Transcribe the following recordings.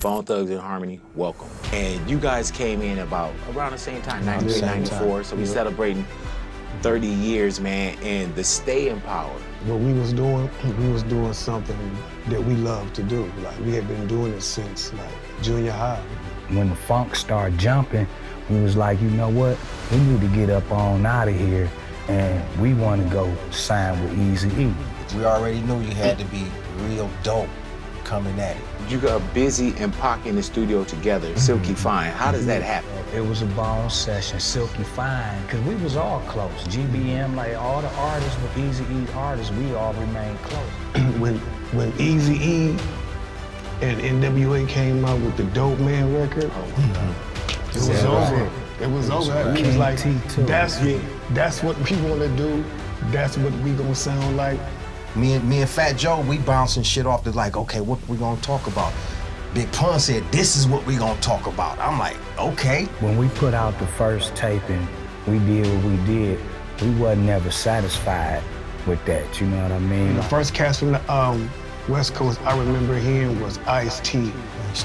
Bone Thugs and Harmony, welcome. And you guys came in about around the same time, 93, 94, so we celebrating 30 years, man, and the staying power. What we was doing something that we love to do. Like, we had been doing it since, like, junior high. When the funk started jumping, we was like, you know what? We need to get up on out of here, and we want to go sign with Eazy-E. We already knew you had to be real dope coming at it. You got Bizzy and Pac in the studio together, Silky Fine. How does that happen? It was a Bone session, Silky Fine, because we was all close. GBM, like all the artists, with Eazy-E artists, we all remained close. when Eazy-E and NWA came out with the Dope Man record, it was over. It was over. He was like, that's what we want to do. That's what we gonna sound like. Me and Fat Joe, we bouncing shit off the like, okay, what we gonna talk about? Big Pun said, this is what we gonna talk about. I'm like, okay. When we put out the first tape and we did what we did, we wasn't never satisfied with that, you know what I mean? The first cast from the West Coast I remember hearing was Ice-T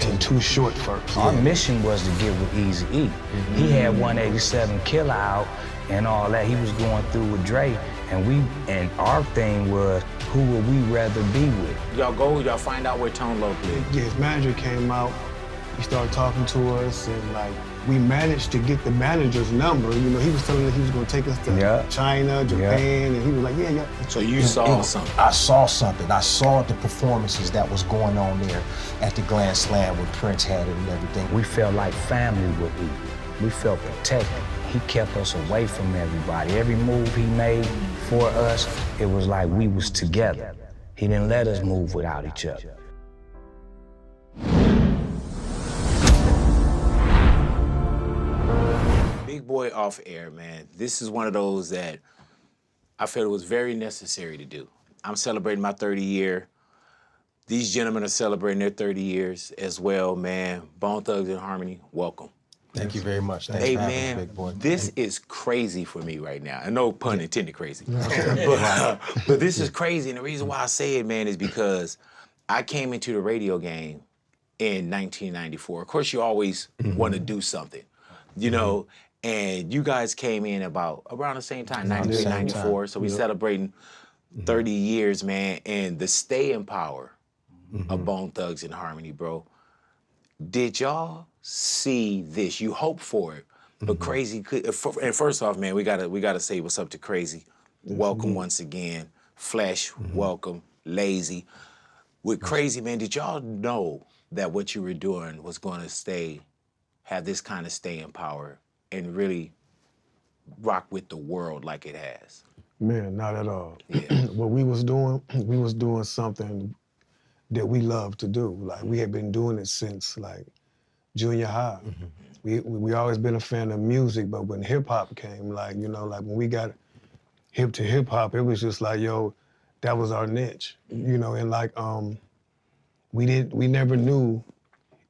and Too Short first. Our mission was to get with Eazy-E. He had 187 Killer out and all that. He was going through with Dre, and our thing was, who would we rather be with? Y'all find out where Tone Loc lived. Yeah, his manager came out, he started talking to us, and like, we managed to get the manager's number. You know, he was telling us he was gonna take us to China, Japan, and he was like, yeah. So you saw something? I saw something. I saw the performances that was going on there at the Grand Slam when Prince had it and everything. We felt like family with Eazy. We felt protected. He kept us away from everybody. Every move he made for us, it was like we was together. He didn't let us move without each other. Big Boy off air, man. This is one of those that I felt it was very necessary to do. I'm celebrating my 30 year. These gentlemen are celebrating their 30 years as well, man. Bone Thugs and Harmony, welcome. Thank you very much. Thanks Hey, for having man, us, Big Boy. this is crazy for me right now. And no pun intended crazy. But this is crazy, and the reason why I say it, man, is because I came into the radio game in 1994. Of course, you always want to do something, you know, and you guys came in about around the same time, 93, 94, so we celebrating 30 years, man, and the staying power of Bone Thugs and Harmony, bro. Did y'all see this? You hope for it, but Krayzie could. And first off, man, we gotta say what's up to Krayzie. Welcome once again, Flesh. Welcome, Layzie. With Krayzie, man, did y'all know that what you were doing was going to have this kind of staying power and really rock with the world like it has? Man, not at all. Yeah. What we was doing something that we love to do. Like, we had been doing it since, like, junior high. We always been a fan of music, but when hip hop came, like, you know, like when we got hip to hip hop, it was just like, yo, that was our niche, you know, and like, we never knew,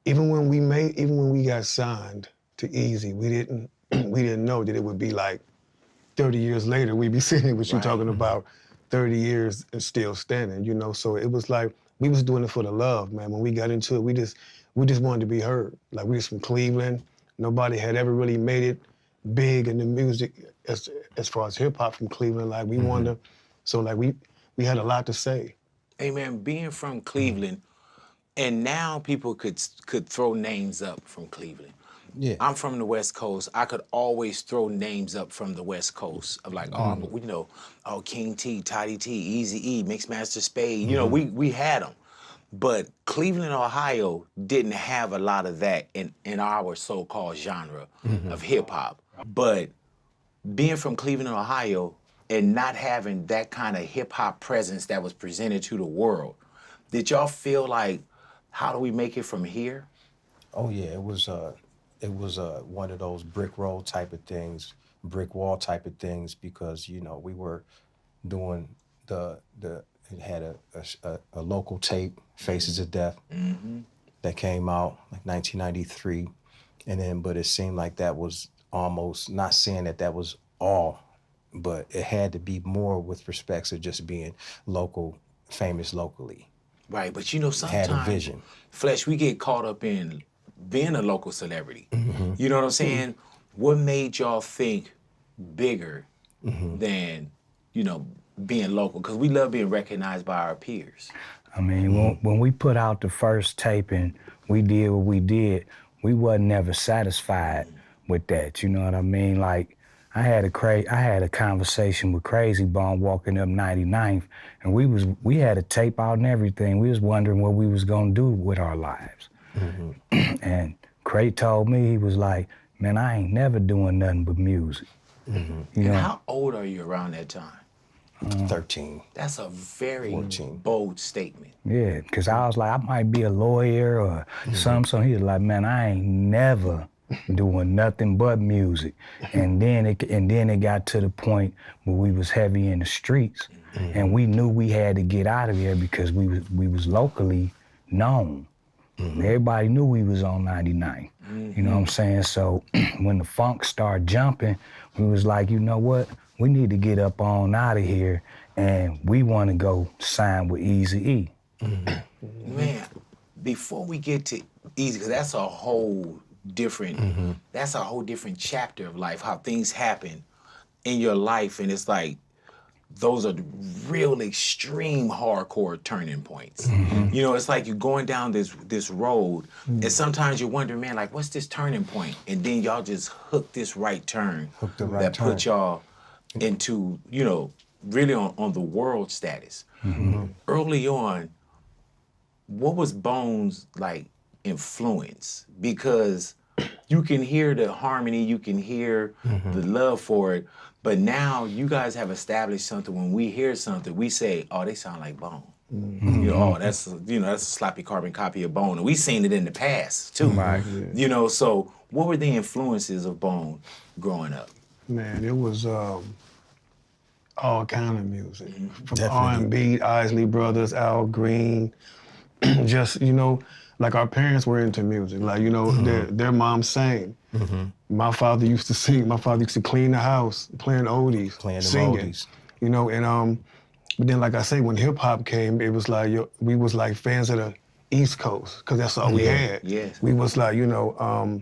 even when we got signed to Eazy, we didn't know that it would be like 30 years later, we'd be sitting with you talking about 30 years and still standing, you know? So it was like, we was doing it for the love, man. When we got into it, we just wanted to be heard. Like, we was from Cleveland. Nobody had ever really made it big in the music as far as hip hop from Cleveland. Like, we wanted to, so like we had a lot to say. Hey, man, being from Cleveland, and now people could throw names up from Cleveland. Yeah. I'm from the West Coast. I could always throw names up from the West Coast of like, we know, King T, Toddy T, Eazy-E, Mixmaster Spade. You know, we had them. But Cleveland, Ohio didn't have a lot of that in our so-called genre of hip hop. But being from Cleveland, Ohio, and not having that kind of hip hop presence that was presented to the world, did y'all feel like, how do we make it from here? Oh yeah, it was one of those brick road type of things, brick wall type of things, because, you know, we were doing it had a local tape, Faces of Death, that came out like 1993, and then, but it seemed like that was almost, not saying that was all, but it had to be more with respects of just being local, famous locally. Right, but you know, had a sometimes, vision. Flesh, we get caught up in being a local celebrity. You know what I'm saying? What made y'all think bigger than, you know, being local? Because we love being recognized by our peers. I mean, when we put out the first tape and we did what we did, we wasn't never satisfied with that. You know what I mean? Like, I had a conversation with Krayzie Bone walking up 99th, and we had a tape out and everything. We was wondering what we was gonna do with our lives. And Cray told me, he was like, man, I ain't never doing nothing but music. You And know? how old are you around that time? 13. That's a very 14. bold statement. Yeah, because I was like, I might be a lawyer or something. So he was like, man, I ain't never doing nothing but music. And then it got to the point where we was heavy in the streets, and we knew we had to get out of there because we was locally known. Everybody knew we was on 99. You know what I'm saying? So when the funk started jumping, we was like, you know what? We need to get up on out of here, and we want to go sign with Eazy-E. Man, before we get to Easy, because that's a whole different, that's a whole different chapter of life, how things happen in your life, and it's like, those are real extreme hardcore turning points. You know, it's like you're going down this road, and sometimes you're wondering, man, like, what's this turning point? And then y'all just hook this right turn that put y'all into, you know, really on the world status. Early on, what was Bone's like influence? Because you can hear the harmony, you can hear the love for it, but now you guys have established something. When we hear something, we say, oh, they sound like Bone. You know, oh, that's a sloppy carbon copy of Bone. And we've seen it in the past too. You know, so what were the influences of Bone growing up? Man, it was all kind of music. From Definitely. R&B, Isley Brothers, Al Green, just, you know, like our parents were into music. Like, you know, their mom sang. My father used to sing. My father used to clean the house, playing oldies, singing. You know, and but then, like I say, when hip hop came, it was like we was like fans of the East Coast, because that's all we had. We was like, you know,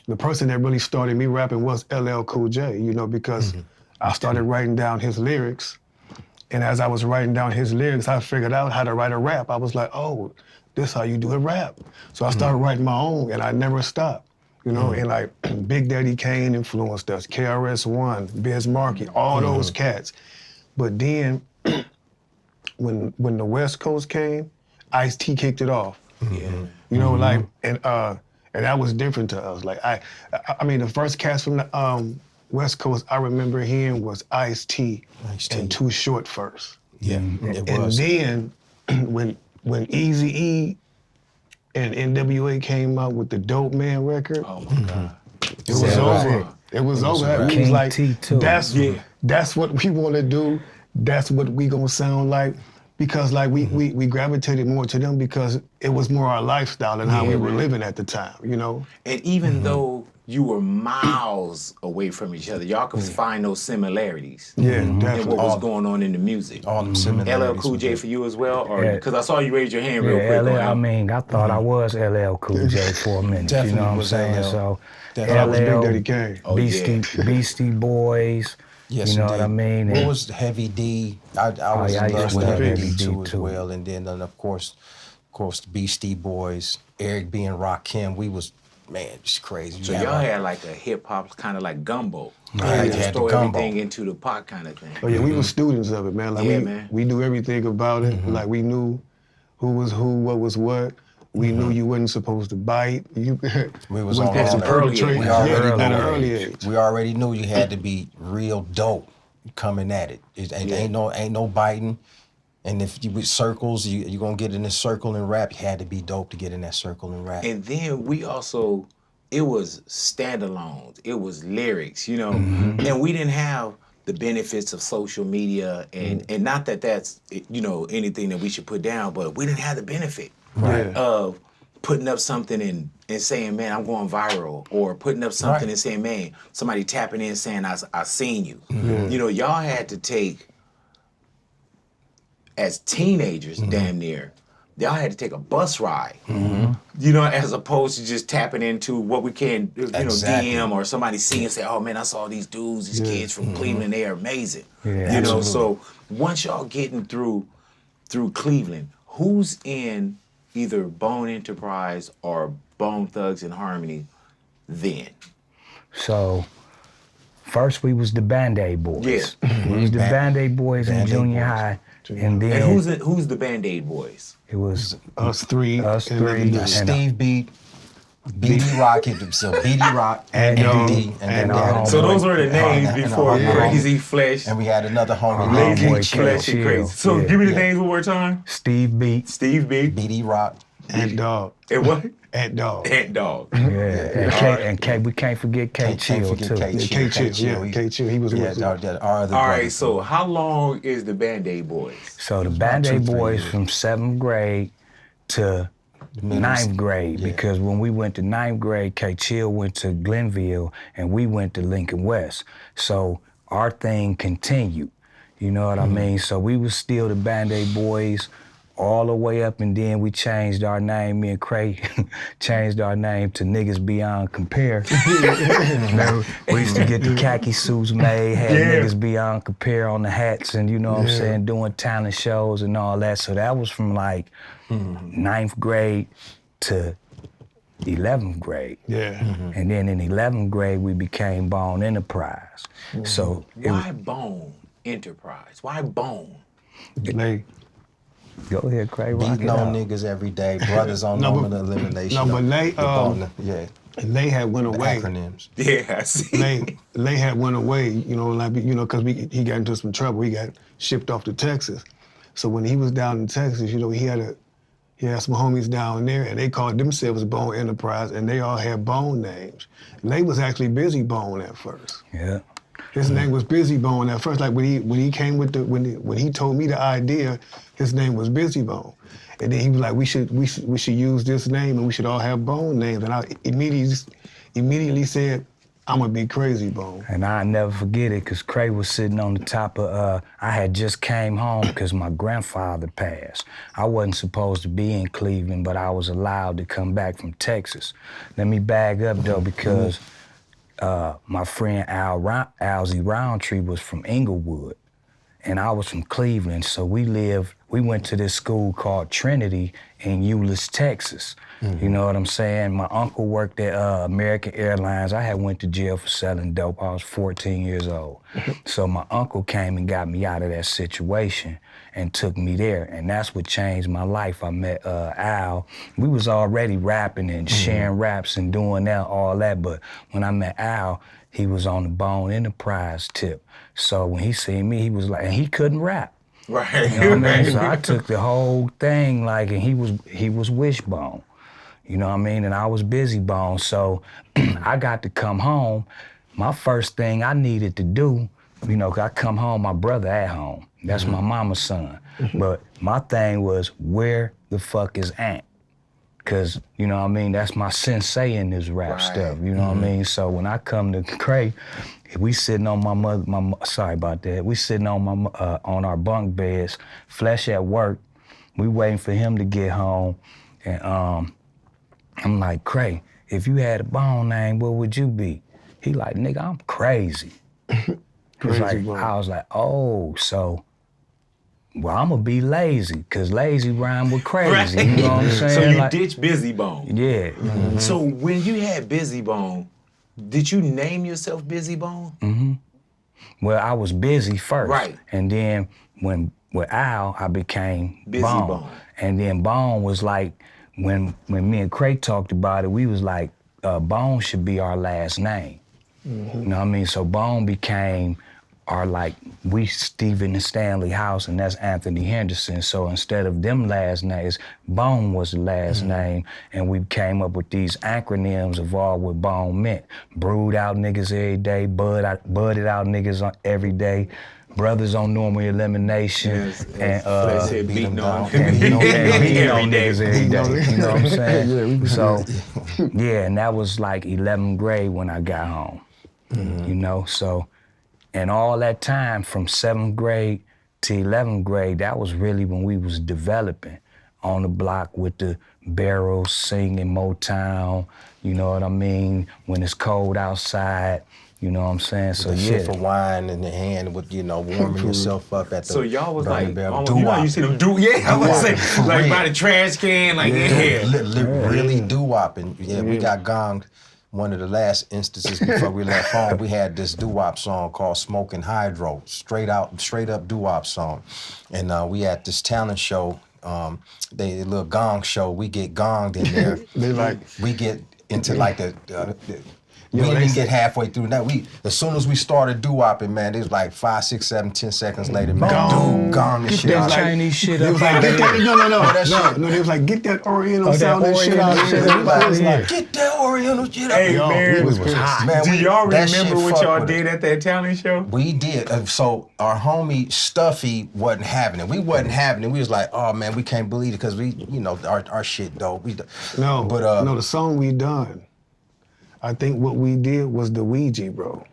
the person that really started me rapping was LL Cool J, you know, because I started writing down his lyrics, and as I was writing down his lyrics, I figured out how to write a rap. I was like, oh, this how you do a rap. So I started writing my own, and I never stopped. You know, and like Big Daddy Kane influenced us, KRS-One, Biz Markie, all those cats. But then when the West Coast came, Ice-T kicked it off. You know, like, and that was different to us. Like I mean, the first cats from the West Coast I remember hearing was Ice-T and Too Short first. It was. And then when Eazy-E and NWA came out with the Dope Man record, Oh my God. it was over. It was over. We was like, that's what we want to do. That's what we gonna sound like. Because like we gravitated more to them because it was more our lifestyle than how we were living at the time, you know? And even though you were miles away from each other, y'all could find those similarities. Yeah, And definitely. what was going on in the music. All them similarities. LL Cool J for you as well? Or Yeah. because I saw you raise your hand real quick. LL, on I him. mean, I thought I was LL Cool J for a minute. You know what I'm was saying? LL. So That was Big Daddy Kane. Oh, Beastie Boys. Yes, you know indeed. what I mean? What was Heavy D? I was yeah, I in love used to with love Heavy Heavy D D too as too. well. And then of course the Beastie Boys, Eric B. and Rakim, we was, man, just crazy. So y'all had like a hip hop kind of like gumbo. Yeah, Like you just had the throw gumbo. everything into the pot kind of thing. Oh yeah, we were students of it, man. Like we knew everything about it. Like we knew who was who, what was what. We knew you wasn't supposed to bite. You We was wasn't on supposed to that. perpetrate. We Yeah, already at knew an it. early age. We already knew you had to be real dope coming at it. Ain't no biting. And if you with circles, you gonna get in this circle and rap. You had to be dope to get in that circle and rap. And then we also, it was standalones, it was lyrics, you know, and we didn't have the benefits of social media, and not that that's, you know, anything that we should put down, but we didn't have the benefit of putting up something and saying, man, I'm going viral, or putting up something and saying, man, somebody tapping in saying, I seen you. You know, y'all had to take, as teenagers, damn near, y'all had to take a bus ride, you know, as opposed to just tapping into what we can, you know, DM or somebody see and say, oh man, I saw these dudes, these kids from Cleveland, they are amazing. Yeah, you know, absolutely. so once y'all getting through Cleveland, who's in either Bone Enterprise or Bone Thugs and Harmony then? So first we was the Band-Aid Boys. Yeah. We was the Band-Aid Boys in Band-Aid junior Boys. high. And then And who's the Band-Aid Boys? it was Us three. Us and three. another dude. And Steve Beat, BD Rock, so BD Rock and Dog, D, and then we had Dog. So another- those were the names before and our Crazy Flesh, And we had another homie, Lazy Lazy Chill. Flesh, and Crazy. So Yeah. give me the names one more time. Steve Beat. Steve B. BD Rock. And Dog. And what? And Dog. Ant Dog. Yeah. And K, we can't forget K Can't Chill forget too. K Yeah, Chill. K Chill. Yeah, K Chill. He was with us. Our other All right, brothers. so how long is the Band-Aid Boys? So the about Band-Aid 2-3 Boys years. from 7th grade to middle 9th grade, yeah. because when we went to 9th grade, K Chill went to Glenville and we went to Lincoln West. So our thing continued, you know what I mean? So we was still the Band-Aid Boys all the way up, and then we changed our name, me and Cray changed our name to Niggas Beyond Compare. Remember, we used to get the khaki suits made, had Niggas Beyond Compare on the hats, and you know what I'm saying, doing talent shows and all that. So that was from like 9th grade to 11th grade. Yeah. And then in 11th grade, we became Bone Enterprise. So it was, Why Bone Enterprise? Why Bone? Like, go ahead, Cray, rock Beating it on out. niggas every day, brothers on No, moment but- of elimination. no, but they, yeah, Lay had went the away. acronyms. Yeah, I see. Lay had went away, you know, like, you know, because he got into some trouble. He got shipped off to Texas. So when he was down in Texas, you know, he had some homies down there, and they called themselves Bone Enterprise, and they all had Bone names. Lay was actually Bizzy Bone at first. Yeah. His name was Bizzy Bone at first. Like when he came with when he told me the idea, his name was Bizzy Bone. And then he was like, we should use this name, and we should all have Bone names. And I immediately said, I'm gonna be Krayzie Bone. And I never forget it, because Cray was sitting on the top of, I had just came home because my grandfather passed. I wasn't supposed to be in Cleveland, but I was allowed to come back from Texas. Let me bag up though, because my friend Alzie Roundtree was from Inglewood, and I was from Cleveland, so we went to this school called Trinity in Euless, Texas. You know what I'm saying? My uncle worked at American Airlines. I had went to jail for selling dope. I was 14 years old. So my uncle came and got me out of that situation and took me there, and that's what changed my life. I met Al. We was already rapping and sharing raps and doing that, all that, but when I met Al, he was on the Bone Enterprise tip. So when he seen me, he was like, and he couldn't rap. Right. You know what I mean? So I took the whole thing, like, and he was Wishbone. You know what I mean? And I was Bizzy Bone. So I got to come home. My first thing I needed to do, you know, 'cause I come home, my brother at home. That's my mama's son. But my thing was, where the fuck is Ant? Cause, you know what I mean, that's my sensei in this rap stuff, you know what I mean? So when I come to Cray, we sitting on sorry about that. We sitting on on our bunk beds, Flesh at work. We waiting for him to get home. And I'm like, Cray, if you had a Bone name, what would you be? He like, nigga, I'm crazy. Krayzie Bone. I was like, oh, so, well, I'm gonna be Layzie, cause Layzie rhyme with crazy, you know what I'm saying? So you Like, ditched Bizzy Bone. yeah. So when you had Bizzy Bone, did you name yourself Bizzy Bone? Well, I was Bizzy first. Right. And then with Al, I became Bizzy Bone. Bone. And then Bone was like, when me and Craig talked about it, we was like, Bone should be our last name. You know what I mean? So Bone became our, like, we Stephen and Stanley House, and that's Anthony Henderson. So instead of them last names, Bone was the last name, and we came up with these acronyms of all what Bone meant. Brewed out niggas every day, budded out niggas every day, brothers on normal elimination, and They said beating on beating on every day. niggas every day. You know what I'm saying? So, yeah, and that was like 11th grade when I got home. You know, so, and all that time from 7th grade to 11th grade, that was really when we was developing. on the block with the barrels singing Motown, you know what I mean? When it's cold outside, you know what I'm saying? So the yeah. fifth of wine in the hand with, you know, warming yourself up at the So y'all was burning like, barrel. almost, you know, you see them I was saying, like real. by the trash can, like Really doo-wop. And we got gonged. One of the last instances before we left home, we had this doo-wop song called Smoking Hydro, straight up doo-wop song. And we had this talent show, a little gong show. We get gonged in there. We get into like we didn't even get halfway through that. As soon as we started doo-wopping, man, it was like 5, 6, 7, 10 seconds later, man, gong and shit out. Chinese shit They up was like, get that, no, they was like, get that Oriental sound and shit out of here. Like, get that Oriental shit out. Hey, man, we was hot. Man, do y'all remember what y'all did? did at that talent show? We did. So our homie Stuffy wasn't having it. We wasn't having it. We was like, oh man, we can't believe it because we, you know, our shit dope. No, the song we done. I think what we did was the Ouija, bro.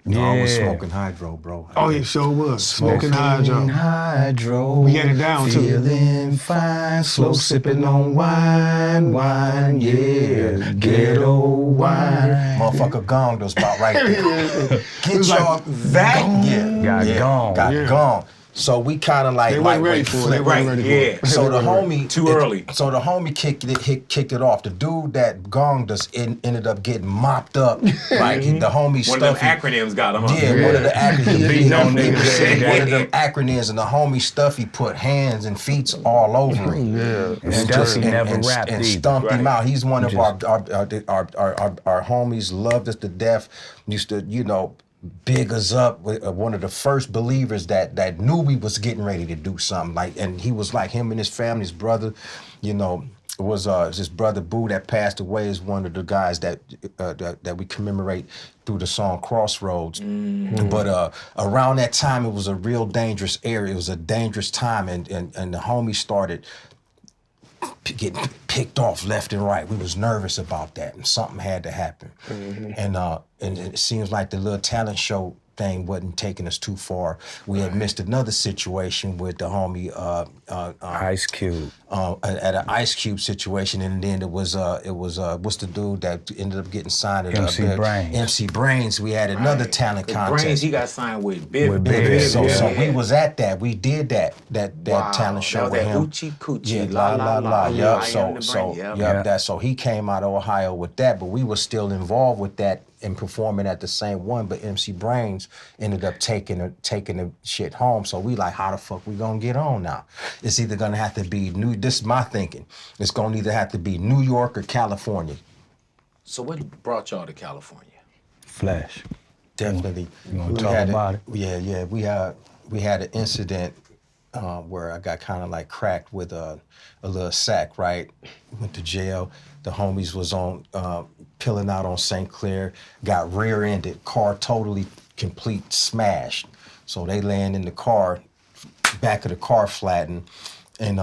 No, I was smoking hydro, bro. Oh, it sure was. Smoking hydro. We had it down, too. Feeling fine, slow sipping on wine, yeah, ghetto wine. Motherfucker gonged us about right there. Get y'all got gone. So we kind of like they weren't ready for it. They weren't ready for it. So the homie too early. So the homie kicked it off. The dude that gonged us ended up getting mopped up. Like the homie One Stuffy. of them acronyms got him. One of the acronyms. on One of them acronyms, and the homie Stuffy put hands and feet all over him. And Stuffy never rapped and either. stumped him out. He's one of our homies. Loved us to death. Used to, you know, big us up, one of the first believers that knew we was getting ready to do something. Like, and he was like, him and his family, his brother, you know, was his brother Boo that passed away is one of the guys that we commemorate through the song Crossroads. But around that time, it was a real dangerous area. It was a dangerous time, and the homies started getting picked off left and right. We was nervous about that, and something had to happen. And it seems like the little talent show thing wasn't taking us too far. We had missed another situation with the homie Ice Cube. At an Ice Cube situation, and then it was what's the dude that ended up getting signed? MC Brains. MC Brains. We had another talent contest. Brains, he got signed with Big. So we was at that. We did that talent show with him. Hoochie coochie, Yeah, la la. Yup. So So he came out of Ohio with that, but we were still involved with that and performing at the same one. But MC Brains ended up taking the shit home. So we like, how the fuck we gonna get on now? It's either gonna have to be this is my thinking. It's gonna either have to be New York or California. So what brought y'all to California? Flash. Definitely. You wanna talk about it? Yeah. We had an incident where I got kind of like cracked with a little sack, right? Went to jail. The homies was on pilling out on St. Clair, got rear-ended, car totally complete smashed. So they laying in the car, back of the car flattened, and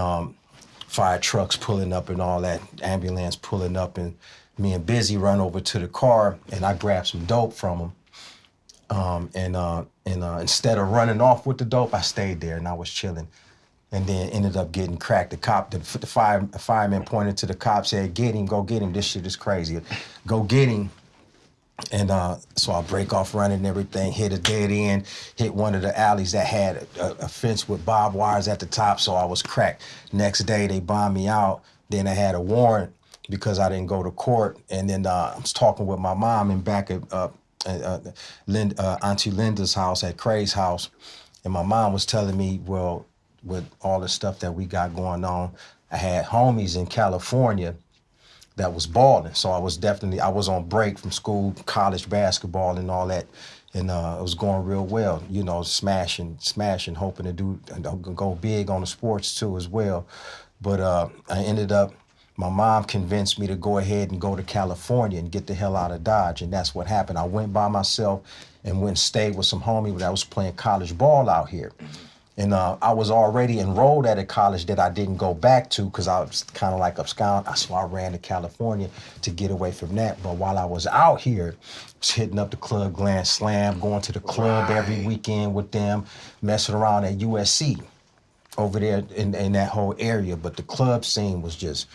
fire trucks pulling up and all that, ambulance pulling up, and me and Bizzy run over to the car, and I grabbed some dope from him. And instead of running off with the dope, I stayed there and I was chilling. And then ended up getting cracked. The fireman pointed to the cop, said, "Get him, go get him. This shit is crazy. Go get him." And so I break off running and everything, hit a dead end, hit one of the alleys that had a fence with barbed wires at the top, so I was cracked. Next day, they bombed me out. Then I had a warrant because I didn't go to court. And then I was talking with my mom in back of Auntie Linda's house at Cray's house. And my mom was telling me, well, with all the stuff that we got going on, I had homies in California that was balling. So I was on break from school, college basketball and all that. And it was going real well, you know, smashing, hoping to go big on the sports too as well. But I ended up, my mom convinced me to go ahead and go to California and get the hell out of Dodge. And that's what happened. I went by myself and went and stayed with some homie that was playing college ball out here. And I was already enrolled at a college that I didn't go back to because I was kind of like abscond. So I ran to California to get away from that. But while I was out here, I was hitting up the club Grand Slam, going to the club every weekend with them, messing around at USC. over there in that whole area, but the club scene was just.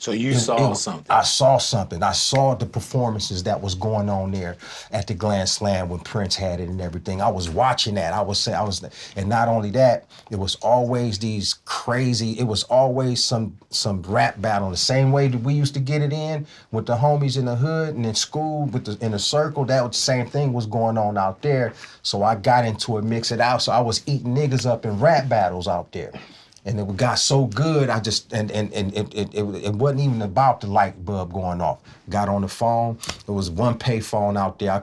So you saw something. I saw something. I saw the performances that was going on there at the Grand Slam when Prince had it and everything. I was watching that. And not only that, it was always these crazy. It was always some rap battle. The same way that we used to get it in with the homies in the hood and in school in the circle. That was the same thing was going on out there. So I got into it, mix it out. So I was eating niggas up in rap battles out there. And it got so good, I just, and it wasn't even about the light bulb going off. Got on the phone, there was one payphone out there. I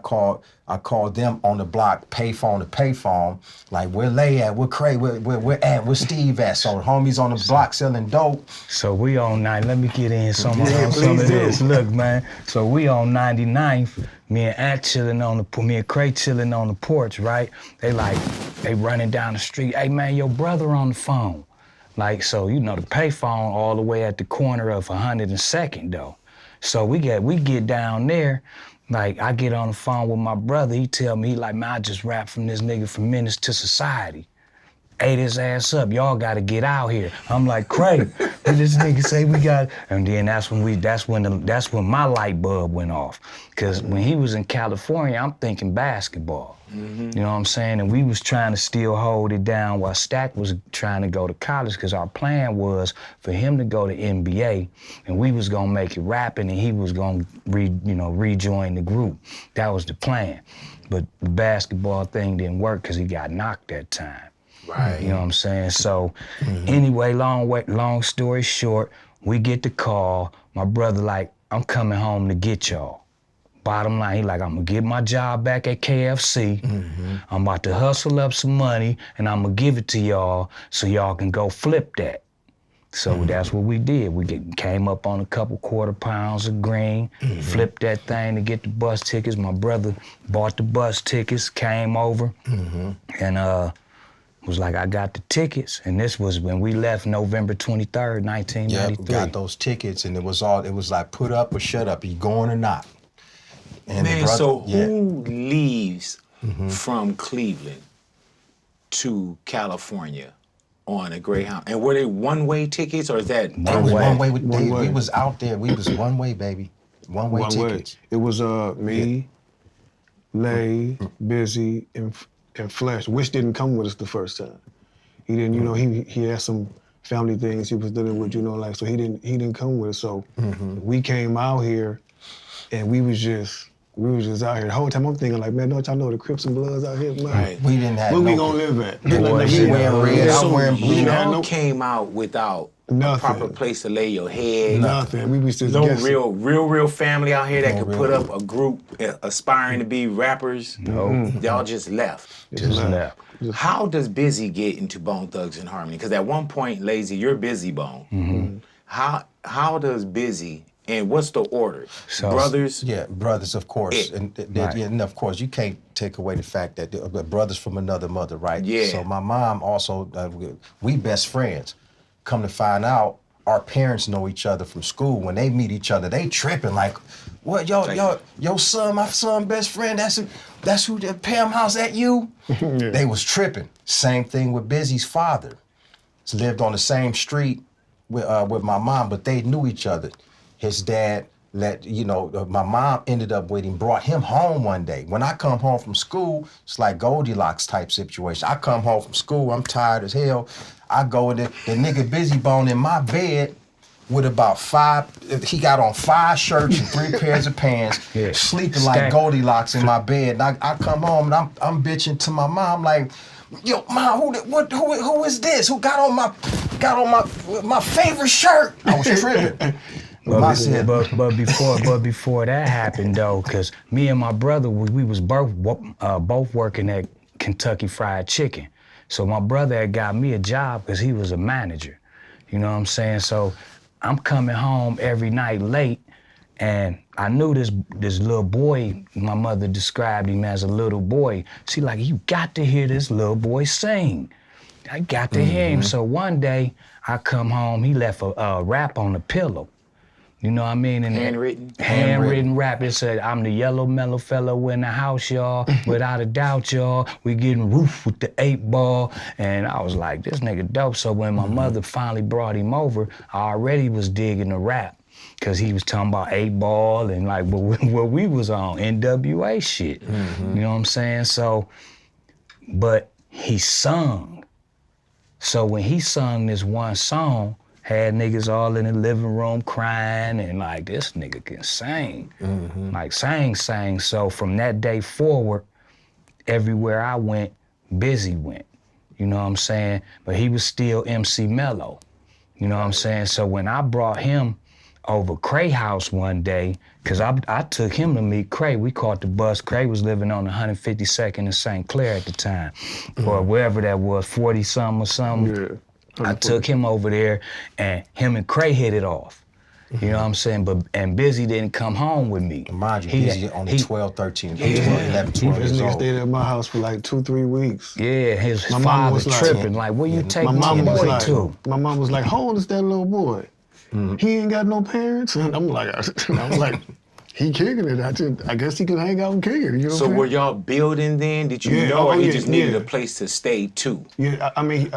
called them on the block, payphone to payphone, like where Lay at, where Cray, where at, where Steve at. So homies on the block selling dope. So we on let me get in some of this. Look, man, so we on 99th, me and Cray chilling on the porch, right? They running down the street, hey man, your brother on the phone. Like, so, you know, the payphone all the way at the corner of 102nd, though. So we get down there, like, I get on the phone with my brother. He tell me, he like, man, I just rapped from this nigga from Menace to Society. Ate his ass up, y'all gotta get out here. I'm like, Craig, what this nigga say we got? And then that's when my light bulb went off. Cause when he was in California, I'm thinking basketball. You know what I'm saying? And we was trying to still hold it down while Stack was trying to go to college, because our plan was for him to go to NBA, and we was gonna make it rapping, and he was gonna rejoin the group. That was the plan. But the basketball thing didn't work because he got knocked that time. Right. You know what I'm saying? So anyway, long story short, we get the call. My brother like, I'm coming home to get y'all. Bottom line, he like, I'm gonna get my job back at KFC. I'm about to hustle up some money, and I'm gonna give it to y'all so y'all can go flip that. So that's what we did. We came up on a couple quarter pounds of green, flipped that thing to get the bus tickets. My brother bought the bus tickets, came over, and was like, I got the tickets. And this was when we left November 23rd, 1993. Yeah, got those tickets, and it was like, put up or shut up, you going or not? And man, so who leaves from Cleveland to California on a Greyhound? And were they one-way tickets, or is that one way? We was out there. We was one way, baby. One way tickets. It was me, Lay, Bizzy, and Flesh, which didn't come with us the first time. He didn't, you know, he had some family things he was dealing with, you know, like, so he didn't come with us. So we came out here, and we was just out here. The whole time I'm thinking like, man, don't y'all know the Crips and Bloods out here? Man? Right. We didn't have where we gonna live at? He wearing red, I'm wearing blue. Y'all came out without a proper place to lay your head. Nothing. We was just no guessing. real family out here that could put up a group aspiring to be rappers. No. Y'all just left. Just left. How does Bizzy get into Bone Thugs and Harmony? Because at one point, Layzie, you're Bizzy Bone. How does Bizzy, and what's the order? So, brothers? Yeah, brothers, of course. And of course, you can't take away the fact that the brothers from another mother, right? Yeah. So my mom also, we best friends. Come to find out, our parents know each other from school. When they meet each other, they tripping like, what, your son, my son, best friend, that's who, Pam House, at you? They was tripping. Same thing with Bizzy's father. Lived on the same street with my mom, but they knew each other. His dad my mom ended up with him, brought him home one day. When I come home from school, it's like Goldilocks type situation. I come home from school, I'm tired as hell. I go in there, the nigga Bizzy Bone in my bed with about he got on 5 shirts and 3 pairs of pants, sleeping like Goldilocks in my bed. And I come home and I'm bitching to my mom like, yo, mom, who is this? Who got on my favorite shirt? I was tripping. But before that happened though, cause me and my brother, we was both working at Kentucky Fried Chicken. So my brother had got me a job cause he was a manager. You know what I'm saying? So I'm coming home every night late, and I knew this little boy, my mother described him as a little boy. She like, you got to hear this little boy sing. I got to hear him. So one day I come home, he left a rap on the pillow. You know what I mean? And handwritten rap. It said, I'm the yellow mellow fellow in the house, y'all. Without a doubt, y'all. We getting roof with the 8-ball. And I was like, this nigga dope. So when my mother finally brought him over, I already was digging the rap. Cause he was talking about 8-ball and like what we was on, NWA shit. You know what I'm saying? So, but he sung. So when he sung this one song, had niggas all in the living room crying and like, this nigga can sing. Like sang. So from that day forward, everywhere I went, Bizzy went. You know what I'm saying? But he was still MC Mello. You know what I'm saying? So when I brought him over Cray house one day, cause I took him to meet Cray. We caught the bus. Cray was living on 152nd in St. Clair at the time, or wherever that was, 40-something or something. Yeah. I took him over there, and him and Cray hit it off. You know what I'm saying? And Bizzy didn't come home with me. Mind you, Bizzy only 12, 13, 11, 12 This years nigga old. stayed at my house for like 2-3 weeks. Yeah, his My mom father was like- tripping. Like, where you take My my mom was boy like, to? my mom was like, how old is that little boy? He ain't got no parents? And I'm like, he kicking it. I guess he can hang out and kick it. You know what So I'm were saying? y'all building then? Did you Yeah, know, or oh, he yeah, just needed yeah. a place to stay too? Yeah, I mean,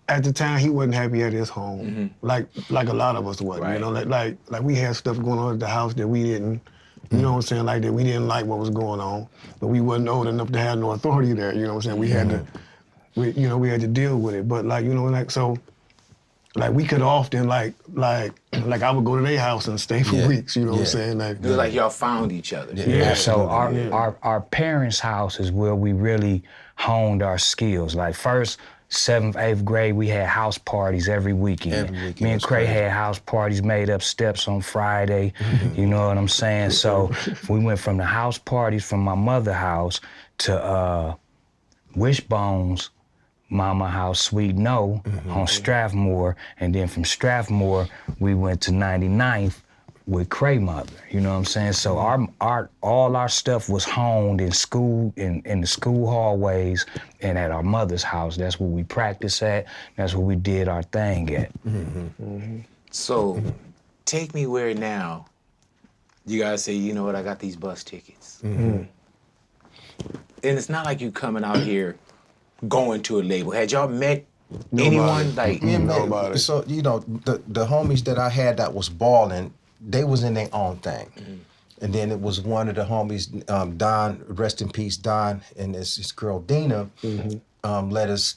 at the time he wasn't happy at his home, like a lot of us wasn't. Right. You know, like we had stuff going on at the house that we didn't, you know what I'm saying, like that we didn't like what was going on, but we wasn't old enough to have no authority there. You know what I'm saying? We had to, we had to deal with it. But like, you know, like so, like we could often like I would go to their house and stay for weeks. You know what I'm saying? Like, It was like y'all found each other. Yeah, so our parents' house is where we really honed our skills. Like first, 7th, 8th grade, we had house parties every weekend. Every weekend, Me and that's Cray crazy. had house parties, made up steps on Friday. You know what I'm saying? So we went from the house parties from my mother's house to Wishbone's mama house, Sweet No, on Strathmore. And then from Strathmore, we went to 99th with Cray mother. You know what I'm saying? So all our stuff was honed in school, in the school hallways and at our mother's house. That's where we practiced at. That's where we did our thing at. So take me where now you guys say, you know what, I got these bus tickets. And it's not like you coming out here going to a label. Had y'all met anyone? Like, Nobody. So, you know, the homies that I had that was balling, they was in their own thing. And then it was one of the homies, Don, rest in peace, Don, and his girl Dina, let us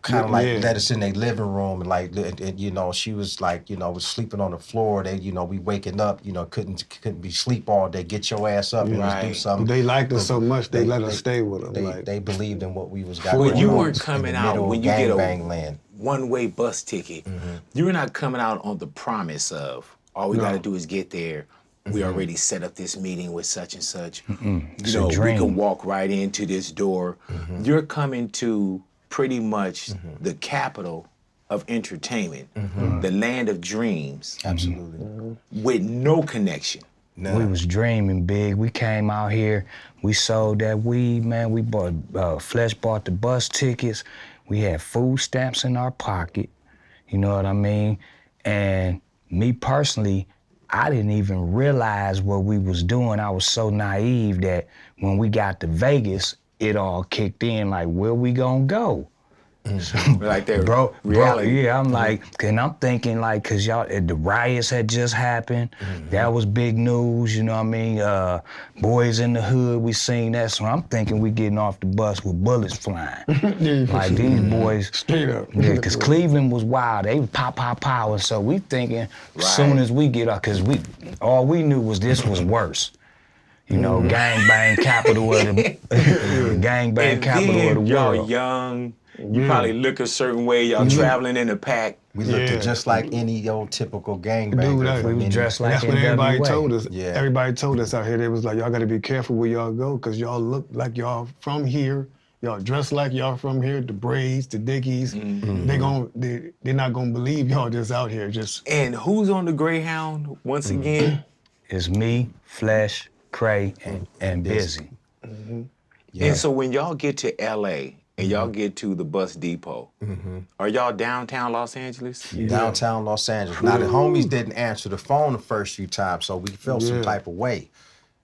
kind of let us in their living room, and like, and, you know, she was like, you know, was sleeping on the floor. They, you know, we waking up, you know, couldn't be sleep all day. Get your ass up and let's do something. They liked us so much they let us stay with them. They believed in what we was got. But going you on weren't in coming the out middle when of you get a gangbang land. one-way bus ticket. You were not coming out on the promise of, all we got to do is get there. We already set up this meeting with such and such. You know, we can walk right into this door. You're coming to pretty much the capital of entertainment, the land of dreams. Absolutely. With no connection. We was dreaming big. We came out here, we sold that weed, man. We bought, Flesh bought the bus tickets. We had food stamps in our pocket, you know what I mean? And me personally, I didn't even realize what we was doing. I was so naive that when we got to Vegas, it all kicked in like, where we gonna go? Like that reality. Yeah, I'm like, and I'm thinking like, cause y'all, the riots had just happened. That was big news, you know what I mean? Boys in the Hood, we seen that. So I'm thinking we getting off the bus with bullets flying. Like these boys. Straight up. Yeah, cause Cleveland was wild. They would pop. And so we thinking, soon as we get off, cause all we knew was this was worse. You know, gangbang capital of the, gangbang capital of the y'all world. young. You probably look a certain way. Y'all traveling in a pack. We looked just like any old typical gangbanger. We was dressed like That's what everybody NWA. told us. Yeah. Everybody told us out here, they was like, y'all gotta be careful where y'all go, cause y'all look like y'all from here. Y'all dress like y'all from here, the braids, the dickies. They're not gonna believe y'all just out here just. And who's on the Greyhound once again? It's me, Flesh, Cray, and Bizzy. And so when y'all get to LA and y'all get to the bus depot. Are y'all downtown Los Angeles? Downtown Los Angeles. Now, the homies didn't answer the phone the first few times, so we felt some type of way.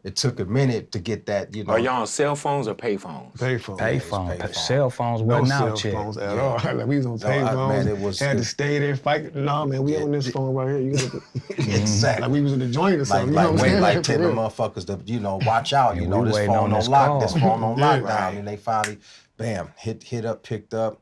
It took a minute to get that, you know. Are y'all on cell phones or pay phones? Payphone. Payphone. Cell phones No wasn't cell out yet. phones at all. Like, we was on payphones. man, it was- had to stay there, fight. No, man, we on this phone right here. You gotta, Exactly. like we was in the joint or something. Like, you know what I'm saying? like For tell the real. motherfuckers to, you know, watch out. You Yeah, know, we this waiting phone on on this lock. call. This phone on Yeah, lockdown. right. And they finally, bam, hit up, picked up,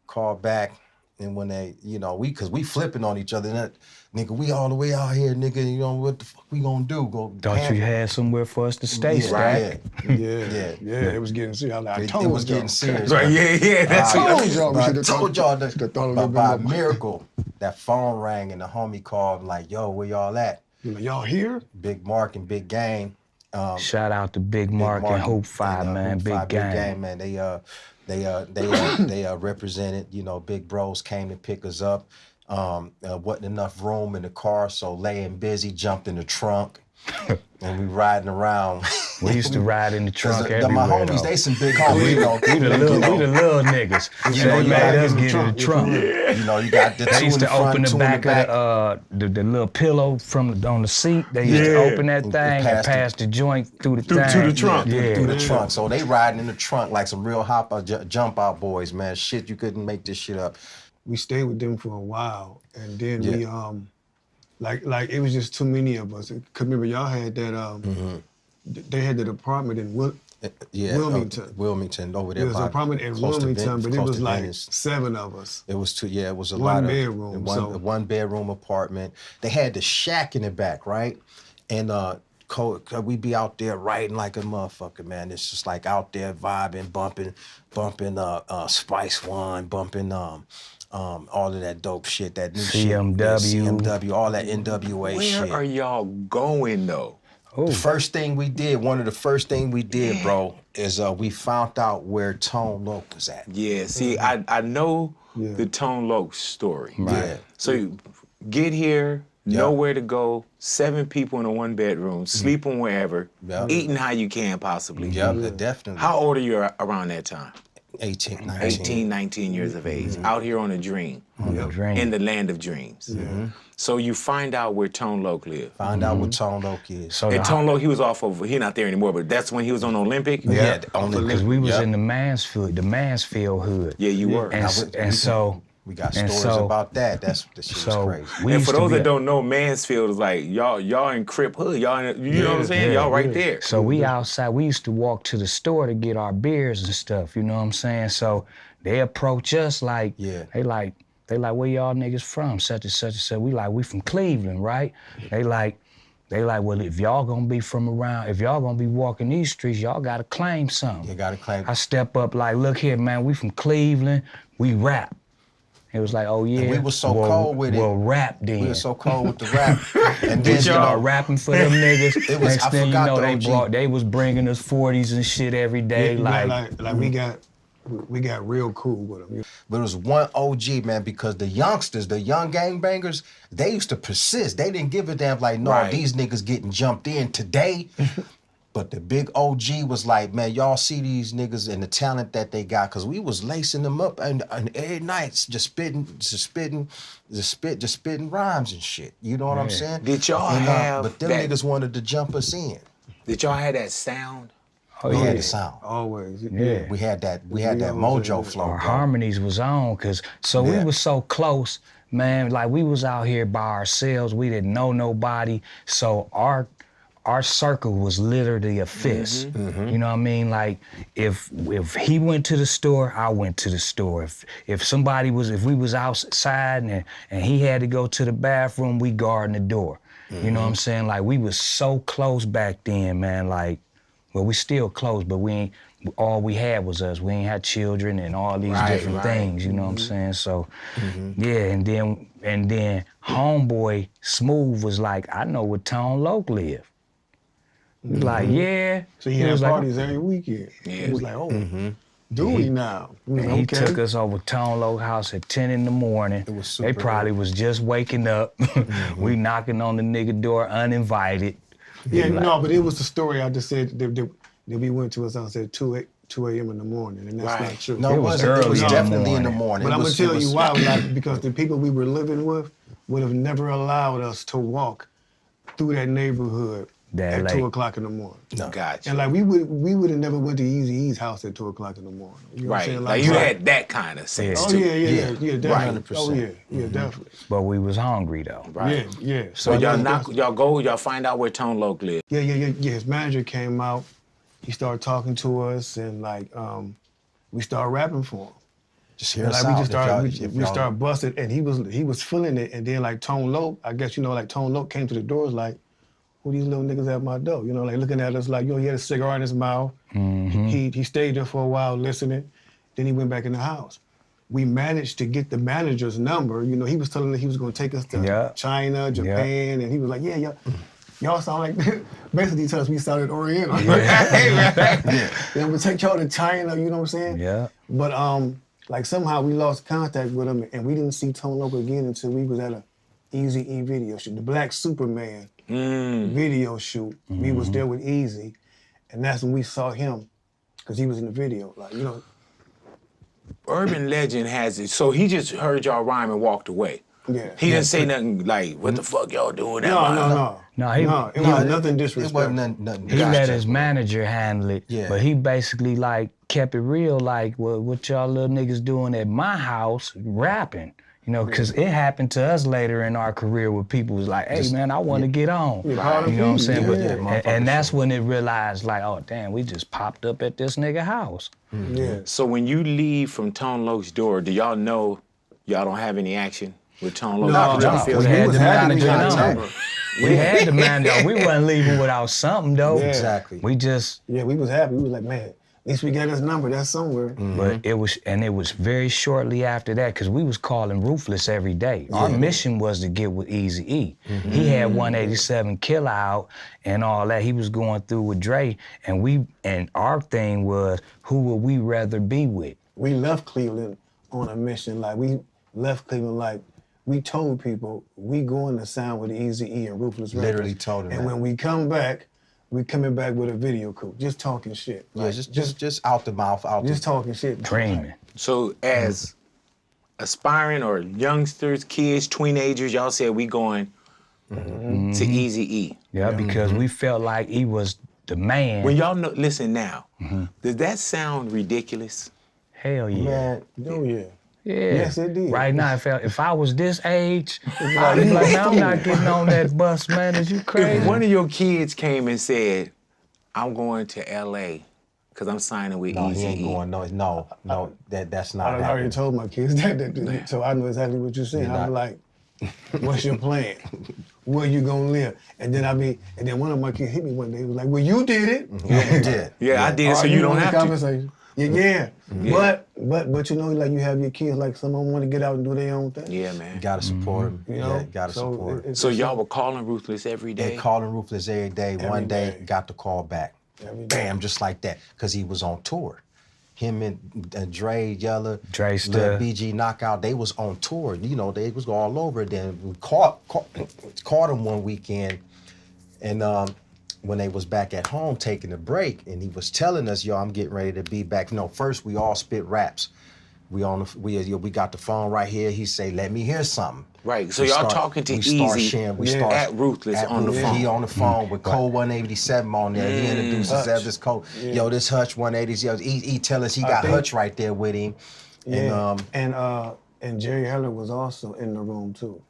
called back. And when they, you know, cause we flipping on each other. And that, nigga, we all the way out here, nigga. You know, what the fuck we gonna do? Go Thought pan- you had somewhere for us to stay, Yeah, Stack. Yeah, it was getting serious. I was like, I told It was y'all. getting serious. Right, yeah, that's I what told y'all we I should have told y'all that Should've thought a little by a bit more. miracle, that phone rang and the homie called like, yo, where y'all at? You know, y'all here? Big Mark and Big Gang. Shout out to Big Mark and Hoop 5, man. Hoop Big 5, gang. man. They represented, you know, big bros came to pick us up. Wasn't enough room in the car, so Lay and Bizzy jumped in the trunk. And we riding around. We used to ride in the trunk My everywhere, homies, though. they some big homies. You know, We the little niggas. You know, They you made gotta us get get in the trunk. You know, you got the two They in used the to front, open the two in back the back. of the little pillow on the seat. They used to open that And thing and pass pass the joint through the to thing. the trunk. Yeah. Through the trunk. So they riding in the trunk like some real jump out boys, man. Shit, you couldn't make this shit up. We stayed with them for a while, and then we like it was just too many of us. Cause remember y'all had that they had that apartment in Wilmington. Wilmington over there. There was an apartment in close to Wilmington, but it close was to like Venice. 7 of us. It was it was a One lot of bedroom, so- one bedroom apartment. They had the shack in the back, right? And we'd be out there riding like a motherfucker, man. It's just like out there vibing, bumping Spice One, bumping all of that dope shit, that new CMW. shit. Yeah, CMW, all that NWA shit. Where are y'all going though? The first thing we did, one of the first things we did, bro, is we found out where Tone Loc was at. Yeah, see, I know the Tone Loc story. Yeah. So you get here, know where to go, 7 people in a 1 bedroom, sleeping wherever, eating how you can possibly. Yep, definitely. How old are you around that time? 18, 19. 18, 19 years of age, out here on a dream, Dream. in the land of dreams. So you find out where Tone Loc lived. Find out what Tone Loc is. So And Tone Loc, he was off of, he not there anymore, but that's when he was on Olympic? Yeah, only because we was in the Mansfield hood. Yeah, you were. And so we got and stories so- about that. That shit so was crazy. we And used for to those be that don't know, Mansfield is like, y'all in Crip Hood. Y'all, you know what I'm saying? Y'all right there. So we outside, we used to walk to the store to get our beers and stuff, you know what I'm saying? So they approach us like, they like, where y'all niggas from? Such and such and such. We from Cleveland, right? They like, well, if y'all gonna be from around, if y'all gonna be walking these streets, y'all gotta claim something. You gotta claim. I step up like, look here, man, we from Cleveland, we rap. It was like, oh yeah. And we was so cold with it. Well, rap then. We were so cold with the rap. And then, We start rapping for them niggas. It was- Next I thing you forgot know, the OG. they was bringing us 40s and shit every day. We got real cool with them. But it was one OG, man, because the youngsters, the young gangbangers, they used to persist. They didn't give a damn like, no, Right. these niggas getting jumped in today. But the big OG was like, man, y'all see these niggas and the talent that they got, cause we was lacing them up and every night just spitting rhymes and shit. You know what I'm saying? Did y'all have But them that- niggas wanted to jump us in. Did y'all have that sound? We had the sound. Always. Yeah. We had that always mojo had flow. Our bro. harmonies was on, we was so close, man. Like we was out here by ourselves. We didn't know nobody. So our circle was literally a fist. You know what I mean? Like if he went to the store, I went to the store. If we was outside and he had to go to the bathroom, we guarding the door. You know what I'm saying? Like we was so close back then, man. Like, well, we still close, but all we had was us. We ain't had children and all these different things, you know what I'm saying? So, yeah, and then homeboy Smooth was like, I know where Tone Loc live. He was like, yeah. So he had was like, parties every weekend. He was like, oh, do we now? and he took us over Tone Loc house at 10 in the morning. It was super They probably was just waking up. We knocking on the nigga door uninvited. Yeah, no, but it was the story I just said that we went to his house at 2 2 a.m. in the morning, and that's Right. not true. No, It it was wasn't. It early was in the definitely in the morning. morning. But It I'm gonna was- tell it you was- why, like, because the people we were living with would have never allowed us to walk through that neighborhood That at late. 2 o'clock in the morning. No. Gotcha. And like we would have never went to Eazy-E's house at 2 o'clock in the morning. You know what I'm Right. saying? Like you had that kind of sense Oh too. yeah, definitely. 100%. Oh yeah, definitely. But we was hungry though. Right. Yeah. So y'all find out where Tone Loc live. Yeah. His manager came out. He started talking to us, and like we started rapping for him. Just hear And us like we out. just if y'all- started, if we y'all- started busting, and he was feeling it. And then like Tone Loc, I guess like Tone Loc came to the doors like, who these little niggas at my door? You know, like looking at us like, he had a cigar in his mouth. He stayed there for a while listening. Then he went back in the house. We managed to get the manager's number. You know, he was telling us he was going to take us to China, Japan, and he was like, yeah, y'all sound like, basically he told us we sounded Oriental. Yeah, we'll take y'all to China, you know what I'm saying? Yeah. But like somehow we lost contact with him, and we didn't see Tone Loc again until we was at a Eazy-E video shoot, the Black Superman video shoot. We was there with Eazy, and that's when we saw him, because he was in the video. Like, you know. Urban legend has it. So he just heard y'all rhyme and walked away. Yeah. He didn't say nothing like, what the fuck y'all doing? At my house? No, It was nothing It disrespectful. wasn't nothing. He let his manager handle it, Yeah. but he basically like kept it real, like what y'all little niggas doing at my house rapping, you know, because it happened to us later in our career where people was like, hey man, I want to get on, you know what I'm saying? And that's when it realized like, oh damn, we just popped up at this nigga house. Yeah. So when you leave from Tone Loc's door, do y'all know y'all don't have any action with Tone Loc? No, Did y'all no, feel we that? had was the happy we manager got number. number. We had the manager. We wasn't leaving without something though. Yeah. Exactly. We just. Yeah, we was happy. We was like, man, at least we got his number. That's somewhere. But it was very shortly after that, because we was calling Ruthless every day. Our mission was to get with Eazy-E. He had 187 Killer out and all that. He was going through with Dre, and our thing was, who would we rather be with? We left Cleveland on a mission. Like, we left Cleveland like, we told people we going to sign with Eazy-E and Ruthless Records. Literally told them And that. when we come back, we coming back with a video crew, just talking shit. Yeah, Like, just out the mouth, out just the talking shit. Dreaming. So as aspiring or youngsters, kids, teenagers, y'all said we going to Eazy-E. Yeah, because we felt like he was the man. When y'all know, listen now, does that sound ridiculous? Hell yeah. man. Oh yeah. Yeah. Yes, it did. Right now, if I was this age, I'd be like, man, I'm not getting on that bus, man. Is you If crazy? one of your kids came and said, I'm going to LA because I'm signing with No, he Eazy-E. ain't going. No, that's not I already happening. told my kids that, so I know exactly what you're saying. You're I'm not- like, what's your plan? Where you gonna live? And then one of my kids hit me one day. He was like, well, you did it. Yeah, you did. Yeah, I did it so you don't have to. Conversation. Yeah. But you know, like you have your kids, like some of them want to get out and do their own thing. Yeah, man. You gotta support him. You know, Yeah, you gotta so support him. it's- So y'all were calling Ruthless every day? They calling Ruthless every day. One day, day. got the call back. Every day. Bam, just like that, because he was on tour. Him and Dre, Yella, Dre Lil still. BG Knockout, they was on tour. You know, they was all over. Then we caught him one weekend, and when they was back at home taking a break, and he was telling us, "Yo, I'm getting ready to be back." No, first we all spit raps. We got the phone right here. He say, "Let me hear something." Right, so We y'all start- talking to we start Eazy sharing- we Yeah. start at Ruthless on the Ruthless. phone. He on the phone with Code 187 on there. He introduces Hutch. Elvis Code. Yo, this Hutch 180. Yo, he tell us he got think- Hutch right there with him. Yeah. And And Jerry Heller was also in the room too.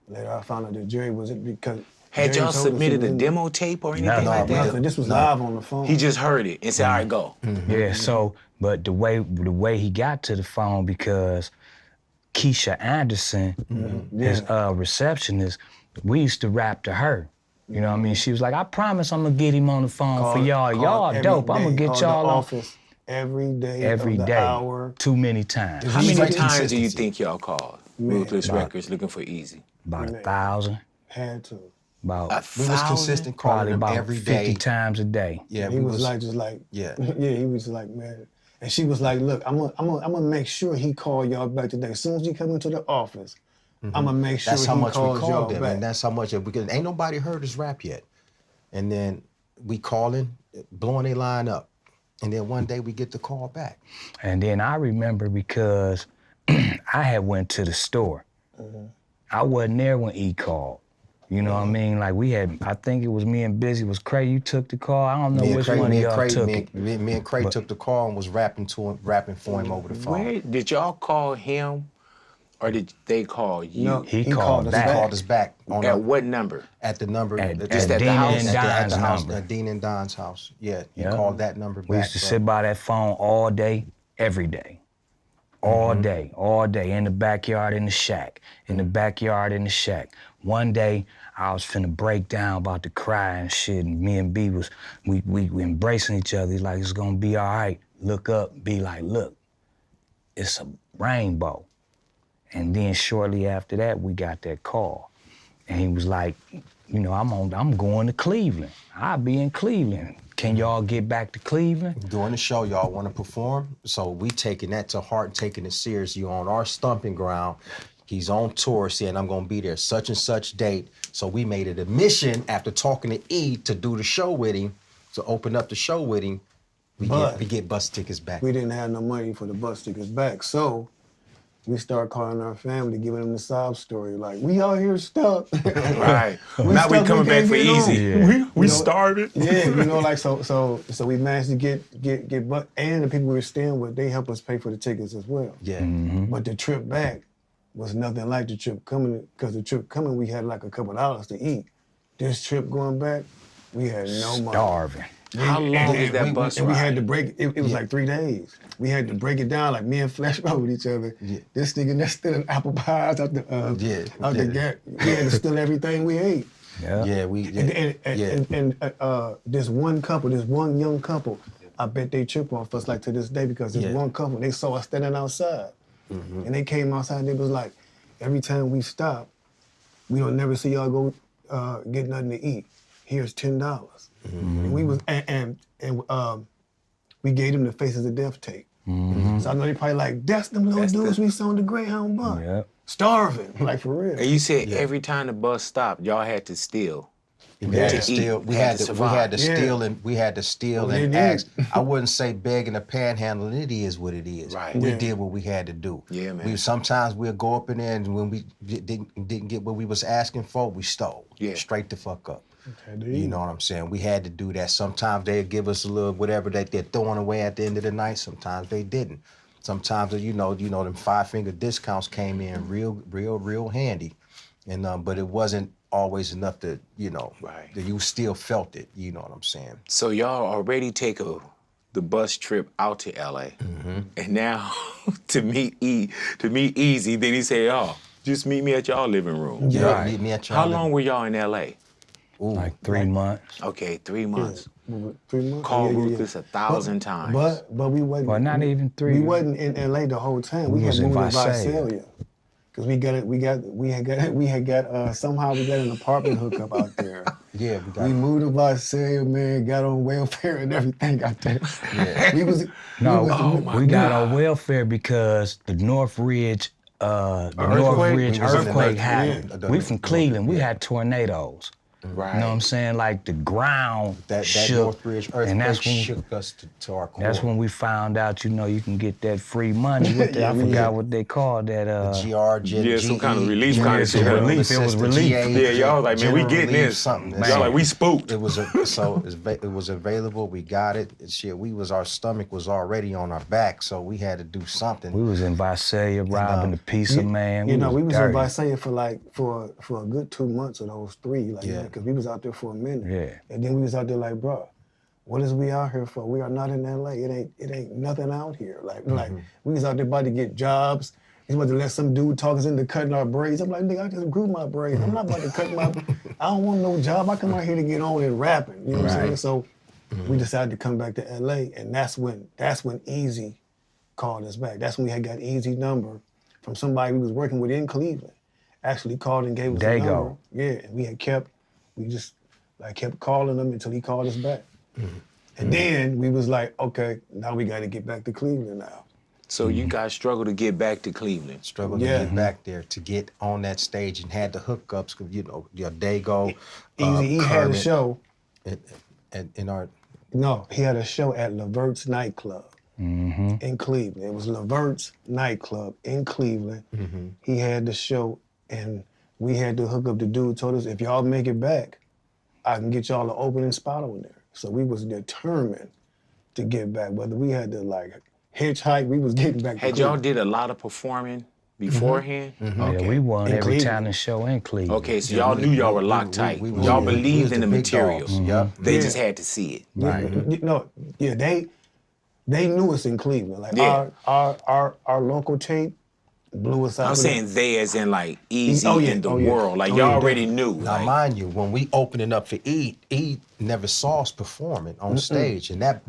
Later I found out that Jerry was it because Had Jerry y'all told us he submitted was a in demo tape or anything No, like the- that? Nothing. This was live on the phone. He just heard it and said, all right, go. Yeah, so, but the way he got to the phone, because Keisha Anderson, his receptionist, we used to rap to her. You know what I mean? She was like, I promise I'm gonna get him on the phone for y'all. Y'all every dope. I'm day. gonna get Called y'all the on office every day. every of the day. Hour. Too many times. How many like times do you consistency. think y'all called Ruthless Records looking for Eazy? About 1,000. Had to. About we was consistent calling probably him about every 50 day. times a day. Yeah, He we was like, just like, Yeah. yeah, he was like, man. And she was like, look, I'm gonna make sure he call y'all back today. As soon as he come into the office, I'm gonna make sure That's how he much we calls y'all called him, back. and that's how much because ain't nobody heard his rap yet. And then we calling, blowing their line up. And then one day we get the call back. And then I remember because I had went to the store. I wasn't there when E called. You know what I mean? Like we had, I think it was me and Bizzy. Was Cray, you took the call? I don't know which one of y'all took it. Me and Cray took the call and was rapping for him over the phone. Where did y'all call him, or did they call you? No, He called us back. He called us back. At what number? At the number. Just at the house? At the house. At Dean and Don's house. Yeah, he Yeah. called that number back. We used to sit by that phone all day, every day. All day, in the backyard, in the shack, in the backyard, in the shack. One day, I was finna break down, about to cry and shit, and me and B was, we embracing each other. He's like, it's gonna be all right. Look up, B like, look, it's a rainbow. And then shortly after that, we got that call. And he was like, you know, I'm going to Cleveland. I'll be in Cleveland. Can y'all get back to Cleveland? During the show, y'all want to perform, so we taking that to heart and taking it serious. You on our stomping ground. He's on tour saying, I'm going to be there such and such date. So we made it a mission after talking to E to do the show with him, to open up the show with him. We get bus tickets back. We didn't have no money for the bus tickets back, so we started calling our family, giving them the sob story, like, we out here stuck. Right. Now we coming back for easy. Yeah. We starving. Yeah, you know, like, so we managed to get but and the people we were staying with, they helped us pay for the tickets as well. Yeah. But the trip back was nothing like the trip coming, because the trip coming, we had like a couple dollars to eat. This trip going back, we had no money. Starving. How long is that bus And we ride? had to break it. It was like 3 days. We had to break it down, like me and Flesh rode with each other. Yeah. This nigga that's stealing apple pies out the out the Yeah. gap. We had to steal everything we ate. Yeah. Yeah, And this one couple, this one young couple, I bet they trip off us like to this day, because this one couple, they saw us standing outside. And they came outside and they was like, every time we stop, we don't never see y'all go get nothing to eat. Here's $10. And we was and we gave them the Faces of Death tape. So I know they probably like, that's them little dudes we saw on the Greyhound bus. Yep. Starving, like for real. And you said every time the bus stopped, y'all had to steal. We had to steal. We had to steal and ask. I wouldn't say begging or panhandling. It is what it is. Right. We did what we had to do. Yeah, man. Sometimes we'll go up in there, and when we didn't get what we was asking for, we stole. Yeah. Straight the fuck up. Okay, You know what I'm saying? We had to do that. Sometimes they'd give us a little whatever that they're throwing away at the end of the night. Sometimes they didn't. Sometimes them 5-finger discounts came in real handy, and but it wasn't always enough to Right. that you still felt it. You know what I'm saying? So y'all already take the bus trip out to LA, and now to meet Easy, then he say, "Oh, just meet me at y'all living room." Yeah. Right. Meet me at your How long were y'all in LA? Like 3 months. Okay, 3 months. 3 months. Called Ruthless 1,000 times. But we wasn't. Well, not even 3. We wasn't in LA the whole time. We had was in moved to Visalia. Visalia. Cause we had got somehow we got an apartment hookup out there. Yeah, We moved to Visalia, man, got on welfare and everything out there. Yeah. We was we got on welfare because the North Ridge earthquake happened. Yeah. We from Cleveland. We had tornadoes. Right. You know what I'm saying? Like the ground that shook. Northridge And earthquake that's when, shook us to our core. that's when we found out, you can get that free money with that. I forgot what they called that. Yeah, some kind of relief Yeah, kind of some shit. relief. It was relief. Yeah, y'all like, man, we getting this. Something. Y'all like, we spooked. It was it was available. We got it. Shit, our stomach was already on our back, so we had to do something. We was in Visalia robbing the pizza man. we was dirty. in Visalia for a good 2 months of those 3, because we was out there for a minute. Yeah. And then we was out there like, bro, what is we out here for? We are not in LA. It ain't nothing out here. Like we was out there about to get jobs. He's about to let some dude talk us into cutting our braids. I'm like, nigga, I just grew my braids. I'm not about to cut my. I don't want no job. I come out here to get on and rapping. You know what I'm saying? So we decided to come back to LA, and that's when Easy called us back. That's when we had got Easy's number from somebody we was working with in Cleveland. Actually called and gave us the number. Yeah, and we just kept calling him until he called us back. And then we was like, okay, now we got to get back to Cleveland now. So you guys struggled to get back to Cleveland. Struggled to get back there, to get on that stage, and had the hookups, your Dago. Easy, he had a show. And in our No, he had a show at Levert's nightclub in Cleveland. It was Levert's nightclub in Cleveland. He had the show, and we had to hook up. The dude told us, if y'all make it back, I can get y'all an opening spot on there. So we was determined to get back. Whether we had to like hitchhike, we was getting back. Had y'all did a lot of performing beforehand? Yeah, we won In every Cleveland. talent show in Cleveland. Okay, so y'all knew y'all were locked tight. Y'all believed in the material. Yep. They just had to see it. They knew us in Cleveland. Like our local tape blew us out. I'm saying they as in like Easy in the yeah. world. Like Oh, y'all yeah, already knew. Now, Like, mind you, when we opening up for E never saw us performing on stage, and that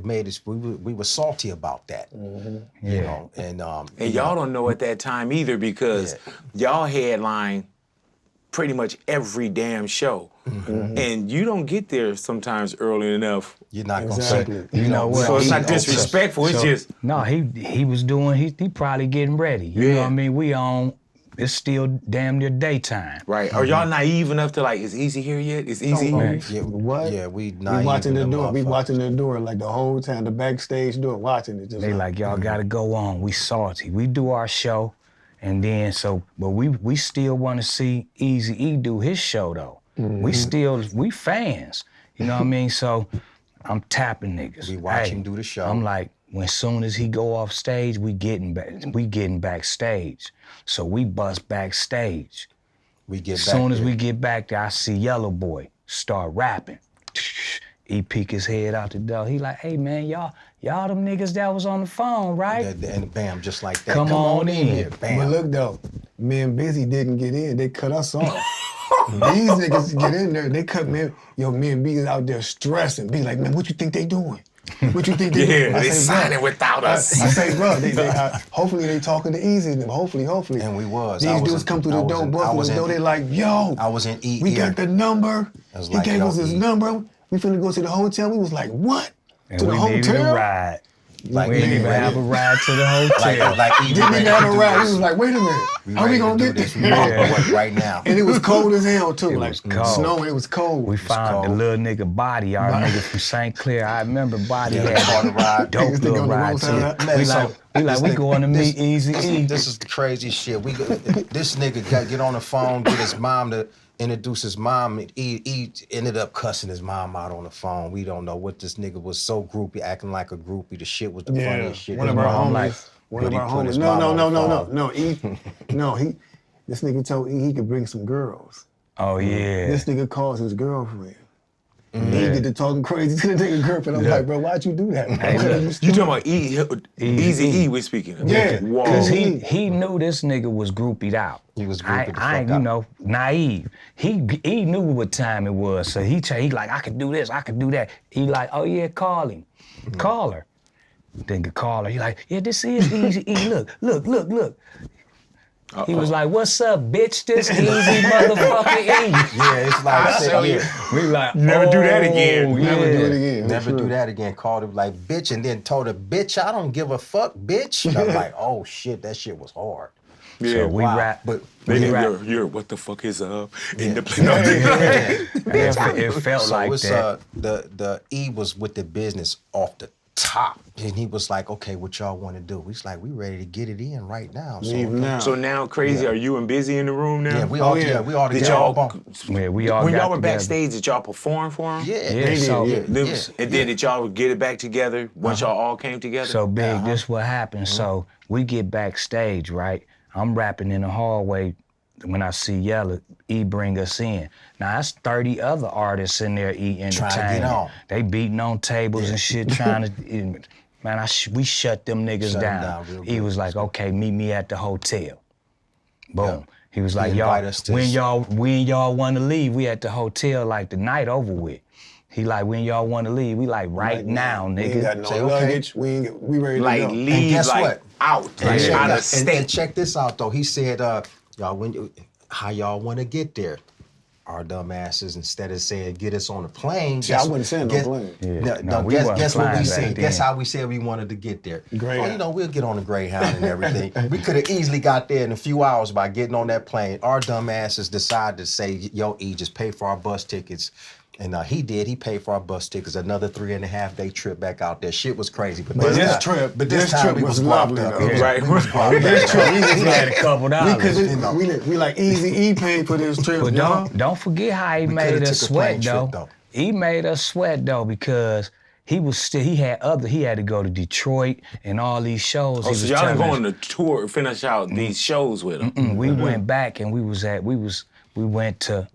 made us. We were salty about that. You know, and y'all don't know at that time either because y'all headline pretty much every damn show. And you don't get there sometimes early enough. you're not Exactly. gonna say. You know what? So it's not He- disrespectful, it's just No, he was doing, he probably getting ready. You know what I mean? We on, it's still damn near daytime. right. Are y'all naive enough to like, is Easy here yet? Is Easy here? Yeah, What? Yeah, we We naive watching the in them door. We motherfuckers. watching the door like the whole time, the backstage door, watching it. Just They like, y'all gotta go on. We salty. We do our show, and then but we still want to see Eazy-E do his show though. We fans. You know what I mean? So I'm tapping niggas. We watch him do the show. I'm like, when soon as he go off stage, we getting backstage. So we bust backstage. We get As back soon as there. we get back there, I see Yellow Boy start rapping. He peek his head out the door. He like, hey man, y'all them niggas that was on the phone, right? and bam, just like that. Come on in. here, bam. But look though, me and Bizzy didn't get in. They cut us off. These niggas get in there. They cut me and Bizzy out there stressing. Be like, man, what you think they doing? What you think they doing? Yeah, I they say, signing bro, without us. I say, bro, hopefully they talking to Easy. Hopefully. And we was. I These was dudes in- come through I the was door, in- I bust was through the door. in- They like, yo, I was in E we ear. got the number. I was He like, gave yo, us his E. number. We finna go to the hotel. We was like, what? And to the we hotel? needed a ride. Like, We didn't even have a ride to the hotel. like E, Didn't ready even have to a do ride. We this. was like, wait a minute. How we ready gonna to get do this? this? We on the work right now. And it was cold as hell too. It like was cold. snowing. It was cold. We found the cold. little nigga Body, our nigga from St. Clair. I remember Body Yeah, had we on the ride. dope Niggas think little on the ride wrong too. side of that. Man, We so like, we going to meet Easy-E. This is the crazy shit. This nigga got get on the phone, get his mom to introduce his mom. He ended up cussing his mom out on the phone. We don't know what this nigga was so groupie, acting like a groupie. The shit was the funniest shit. One His of our mom, homies. One of when he our put his homies. mom on the phone. This nigga told he could bring some girls. Oh yeah. This nigga calls his girlfriend. He get to talking crazy to the nigga girlfriend. I'm like, bro, why'd you do that? You talking about Easy-E we speaking of? Yeah. Whoa. Cause he knew this nigga was groupied out. He was grouped the I ain't, fuck you out. know, naive. He knew what time it was, so he like, I could do this, I could do that. He like, oh yeah, call him, call her. Nigga call her. He like, yeah, this is Easy-E. Look. He was like, what's up, bitch? This Easy motherfucker E. Yeah, it's like I said, yeah. We like, Never do that oh, again. Yeah. Never do it again. Never do that again. Called him like bitch, and then told her, bitch, I don't give a fuck, bitch. And I'm like, oh shit, that shit was hard. Yeah, So we wow. rap, But They we have rap. your what the fuck is up in the It felt so like it's that. the E was with the business off the top, and he was like, okay, what y'all want to do? He's like, we ready to get it in right now. So Leave now. So now, Crazy, are you and Busy in the room now? yeah, we all yeah. we all Did together. y'all, Yeah, we all when got y'all were together. backstage, did y'all perform for him? Yeah, Yeah, so- And then did y'all get it back together once y'all all came together? So Big, this what happened. So we get backstage, right? I'm rapping in the hallway. When I see Yella, E bring us in. Now that's 30 other artists in there Trying entertaining. to get on. They beating on tables and shit, trying to. Man, we shut them niggas Shut 'em down. down real He good. was like, okay, meet me at the hotel. Boom. Yeah. He was like, invite y'all, us to when his- y'all want to leave, we at the hotel like the night over with. He like, when y'all want to leave, we like right now, We ain't nigga. got no Say, okay. luggage. We ready like to go. leave, And guess like what? out, like check out that- of state. and check this out though. He said, y'all, how y'all want to get there? Our dumb asses, instead of saying get us on a plane. See, I wasn't saying no plane. Yeah, No, we wasn't guess what flying we back said. Guess then. how we said we wanted to get there. Greyhound. Oh, you know, we'll get on a Greyhound and everything. We could have easily got there in a few hours by getting on that plane. Our dumb asses decided to say, yo, E, just pay for our bus tickets And he paid for our bus tickets, another 3.5 day trip back out there. Shit was crazy. But this trip was lovely though. Right. This trip, We had a couple dollars. we like Easy E paid for this trip. But y'all. don't forget how he made us sweat though. He made us sweat though because he had to go to Detroit and all these shows. Oh, so y'all going to tour, finish out these shows with him? We went back and we went to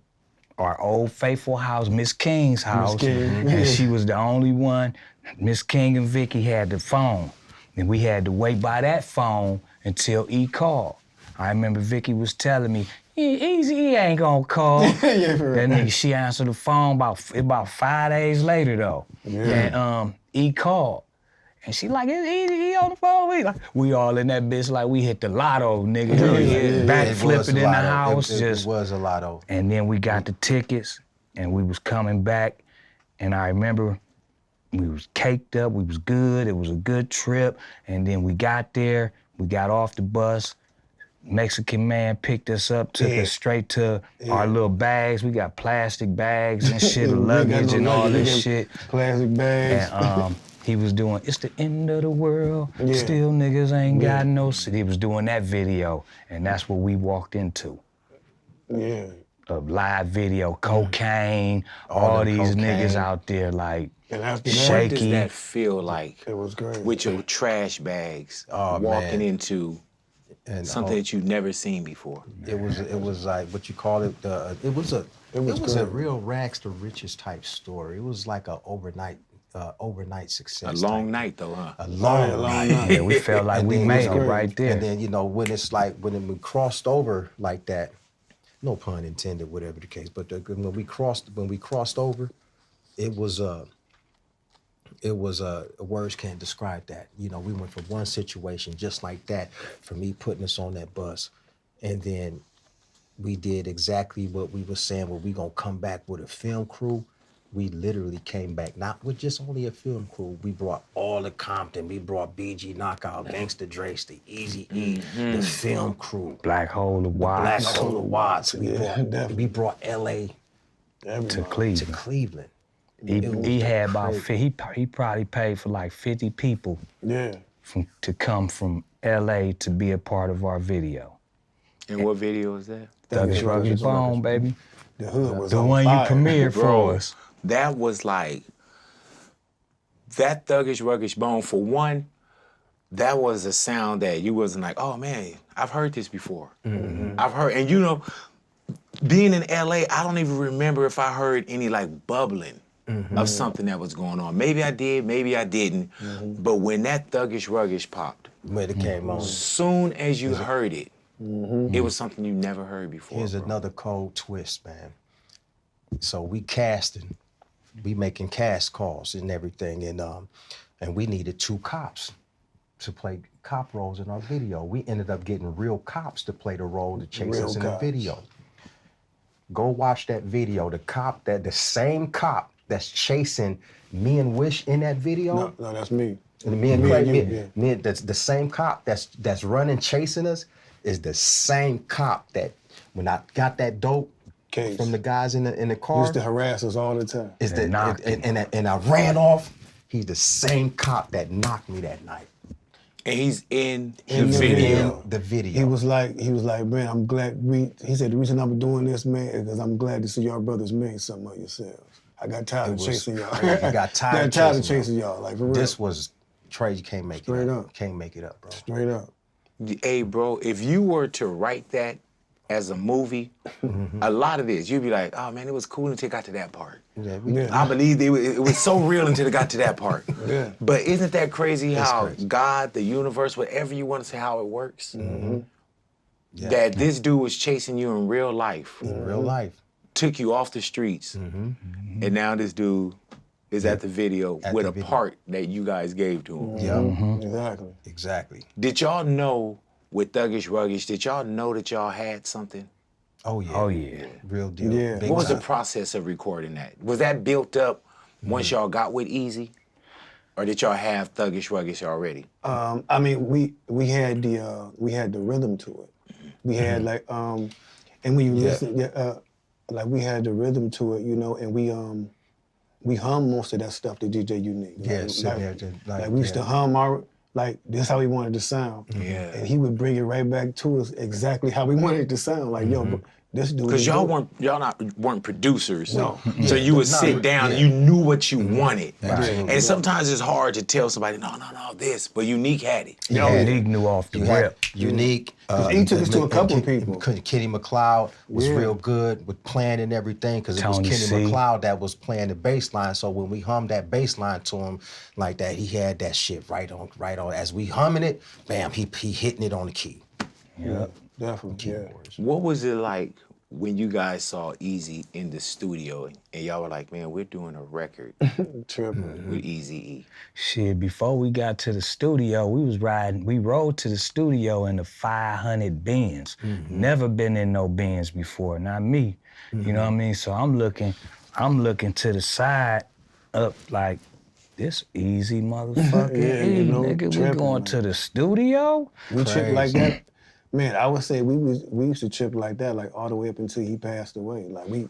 our old faithful house, Miss King's house, and she was the only one. Miss King and Vicky had the phone, and we had to wait by that phone until E called. I remember Vicky was telling me, Easy, he ain't gonna call. Yeah, for real. That nigga, she answered the phone about 5 days later though. Yeah. And E called. And she like, it's Easy, he on the phone. We all in that bitch like we hit the lotto, nigga. Back flipping in the house. It was a lotto. And then we got the tickets and we was coming back. And I remember we was caked up, we was good, it was a good trip. And then we got there, we got off the bus. Mexican man picked us up, took us straight to our little bags. We got plastic bags and shit, luggage and all this shit. Plastic bags. And he was doing, it's the end of the world, still niggas ain't got no shit. He was doing that video, and that's what we walked into. Yeah. A live video, cocaine, all these niggas out there like and after shaky. What does that feel like? It was great. With your trash bags, walking into and something that you've never seen before. It was like what you call it. It was a real rags to riches type story. It was like a overnight success. A long night though, huh? A long night. Yeah, we felt like we made it right there. And then when it's like when we crossed over like that, no pun intended, whatever the case. But when we crossed over, it was words can't describe that. We went from one situation just like that, for me putting us on that bus, and then we did exactly what we were saying. Where we gonna come back with a film crew. We literally came back not with just only a film crew. We brought all the Compton. We brought BG Knockout, Gangsta Drace, the Easy E, the film crew, Black Hole of Watts. Black Hole of Watts. We brought LA to Cleveland. He had about he probably paid for like 50 people to come from LA to be a part of our video. And what video is that? Thugs Members Bone, baby. The hood was the on one fire. You premiered for us. That was like, that Thuggish Ruggish Bone, for one, that was a sound that you wasn't like, oh man, I've heard this before. I've heard, and being in LA, I don't even remember if I heard any like bubbling of something that was going on. Maybe I did, maybe I didn't. But when that Thuggish Ruggish popped, when it came on, soon as you heard it, it was something you never heard before. Here's another cold twist, man. So we casting, we making cast calls and everything, and we needed 2 cops to play cop roles in our video. We ended up getting real cops to play the role to chase us in the video. Go watch that video. The same cop that's chasing me and Wish in that video. No, that's me. And me and Craig, that's the same cop that's running chasing us is the same cop that when I got that dope from the guys in the car. Used to harass us all the time. And I ran off. He's the same cop that knocked me that night. And he's in the video. The video. He was like, man, I'm glad he said the reason I'm doing this, man, is because I'm glad to see y'all brothers made something of yourselves. I got tired of chasing y'all. I got tired of chasing y'all. Like, for real. This was, Trey, you can't make Straight it up. up. Can't make it up, bro. Straight up. Hey, bro, if you were to write that as a movie, a lot of this, you'd be like, oh man, it was cool until it got to that part. I believe it was so real until it got to that part. But isn't that crazy how God, the universe, whatever you want to say, how it works, that this dude was chasing you in real life. In real life. Took you off the streets. And now this dude is at the video with a part that you guys gave to him. Exactly. Did y'all know with Thuggish Ruggish, did y'all know that y'all had something? Oh yeah. Oh yeah. Real deal. Yeah. What was the process of recording that? Was that built up once y'all got with Easy? Or did y'all have Thuggish Ruggish already? I mean, we had the rhythm to it. We had like, and when you listen, like we had the rhythm to it, you know, and we hum most of that stuff to DJ Unique. Yeah, like, sitting there to, like we used to hum our, like this how we wanted to sound. Yeah. And he would bring it right back to us exactly how we wanted it to sound. Like, yo, bro, this dude. Because y'all weren't producers. No. So you would sit down and you knew what you wanted. Absolutely. And sometimes it's hard to tell somebody, no, this, but Unique had it. Unique knew off the rip. Unique. He took us to a couple of people. Kenny McLeod was Yeah. real good with playing and everything because it was Tony Kenny C. McLeod that was playing the bass line. So when we hummed that bass line to him like that, he had that shit right on. As we humming it, bam, he hitting it on the key. Yeah, definitely. Yeah. What was it like when you guys saw Eazy in the studio and y'all were like, man, we're doing a record Tripping. with Eazy-E? Shit, before we got to the studio, we rode to the studio in the 500 Benz. Never been in no Benz before, not me. You know what I mean? So I'm looking to the side up like, this Eazy motherfucker, Yeah, you know, nigga, we tripping, going man. to the studio? We tripped like that. Man, I would say we used to trip like that, like all the way up until he passed away. Like we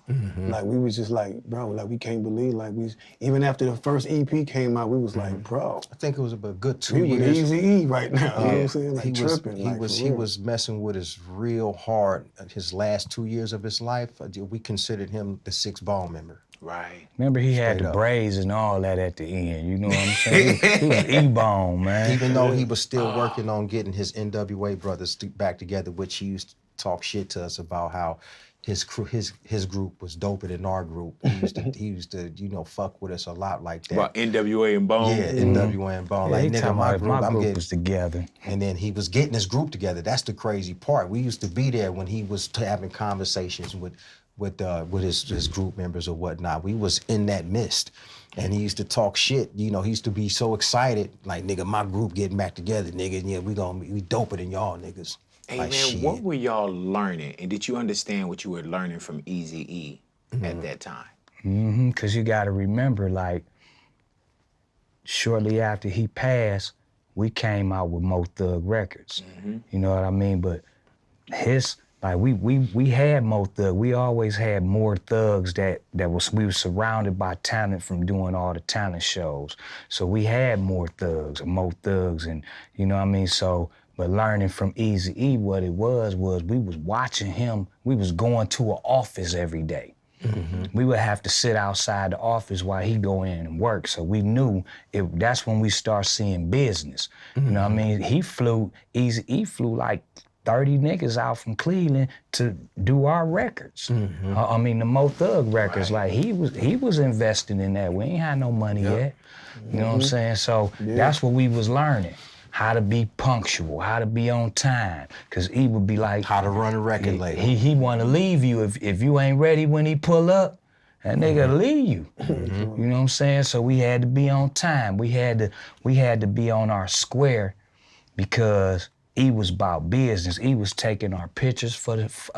was just like, bro, like we can't believe, like even after the first EP came out, we was like, bro, I think it was about a good 2 we with years. Eazy-E right now. You know what I'm saying? Like he tripping. he was messing with us real hard. His last 2 years of his life, we considered him the 6th ball member. Right. Remember he had Straight the up. braids and all that at the end, you know what I'm saying? he was E-Bone, man. Even though he was still working on getting his NWA brothers back together, which he used to talk shit to us about how his crew, his group was doper than our group. He used to, you know, fuck with us a lot like that. About NWA and Bone? Yeah, NWA and Bone. Yeah, he Like, nigga, talking my about group, my I'm group getting. was together. And then he was getting his group together. That's the crazy part. We used to be there when he was having conversations with his group members or whatnot. We was in that midst. And he used to talk shit. You know, he used to be so excited, like, nigga, my group getting back together, nigga, and yeah, we doper than y'all niggas. Hey, like, man, shit. what were y'all learning? And did you understand what you were learning from Eazy-E at that time? Because you got to remember, like, shortly after he passed, we came out with Mo Thug Records. You know what I mean? But we had Mo Thug. We always had more thugs we were surrounded by talent from doing all the talent shows. So we had more thugs, Mo Thugs, and you know what I mean? So, but learning from Eazy-E, what it was we was watching him. We was going to an office every day. We would have to sit outside the office while he go in and work. So we knew that's when we start seeing business. You know what I mean? Eazy-E flew like 30 niggas out from Cleveland to do our records. I mean, the Mo Thug records, like he was investing in that. We ain't had no money yet. You know what I'm saying? So that's what we was learning. How to be punctual, how to be on time. Cause he would be like, How to run a record label. he wanna leave you. If you ain't ready when he pull up, that nigga leave you. You know what I'm saying? So we had to be on time. We had to be on our square because he was about business. He was taking our pictures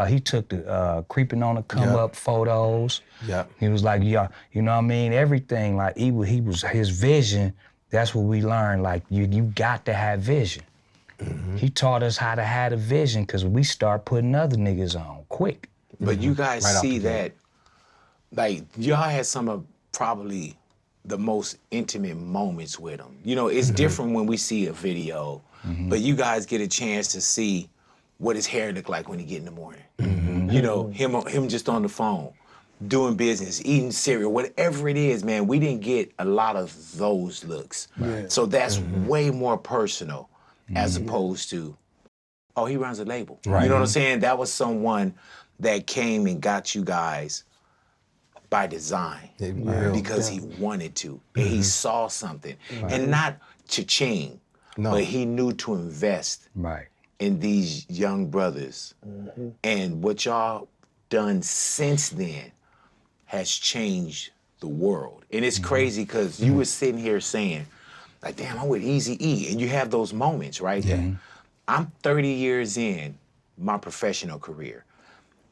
he took the creeping on the come up photos. Yep. He was like, yeah, you know what I mean? Everything, like he was his vision. That's what we learned. Like you got to have vision. He taught us how to have a vision because we start putting other niggas on quick. But you guys Right off see the gate. that, like, y'all had some of probably the most intimate moments with him. You know, it's different when we see a video, but you guys get a chance to see what his hair look like when he get in the morning. You know, him just on the phone, doing business, eating cereal, whatever it is, man. We didn't get a lot of those looks. So that's way more personal as opposed to, oh, he runs a label. You know what I'm saying? That was someone that came and got you guys by design because he wanted to. And he saw something. And not cha-ching, but he knew to invest in these young brothers. And what y'all done since then has changed the world. And it's crazy because you were sitting here saying, like, damn, I'm with Eazy-E. And you have those moments, right? Yeah. I'm 30 years in my professional career.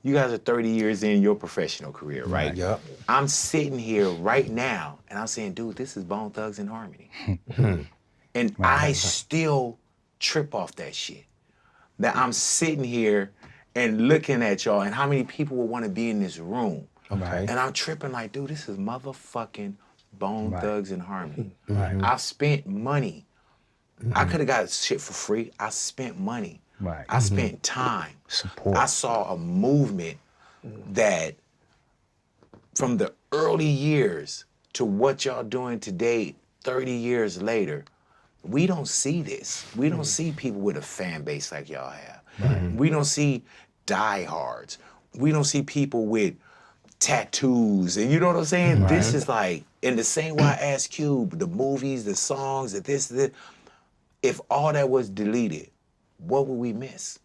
You guys are 30 years in your professional career, right? Yep. I'm sitting here right now and I'm saying, dude, this is Bone Thugs and Harmony. And I still trip off that shit. That I'm sitting here and looking at y'all and how many people would want to be in this room. Okay. And I'm tripping like, dude, this is motherfucking Bone Thugs and Harmony. Right. I spent money. I could have got shit for free. I spent money. Right. I spent time. Support. I saw a movement that from the early years to what y'all doing today, 30 years later, we don't see this. We don't see people with a fan base like y'all have. We don't see diehards. We don't see people with tattoos, and you know what I'm saying? This is like, in the same way I asked Cube, the movies, the songs, this, if all that was deleted, what would we miss?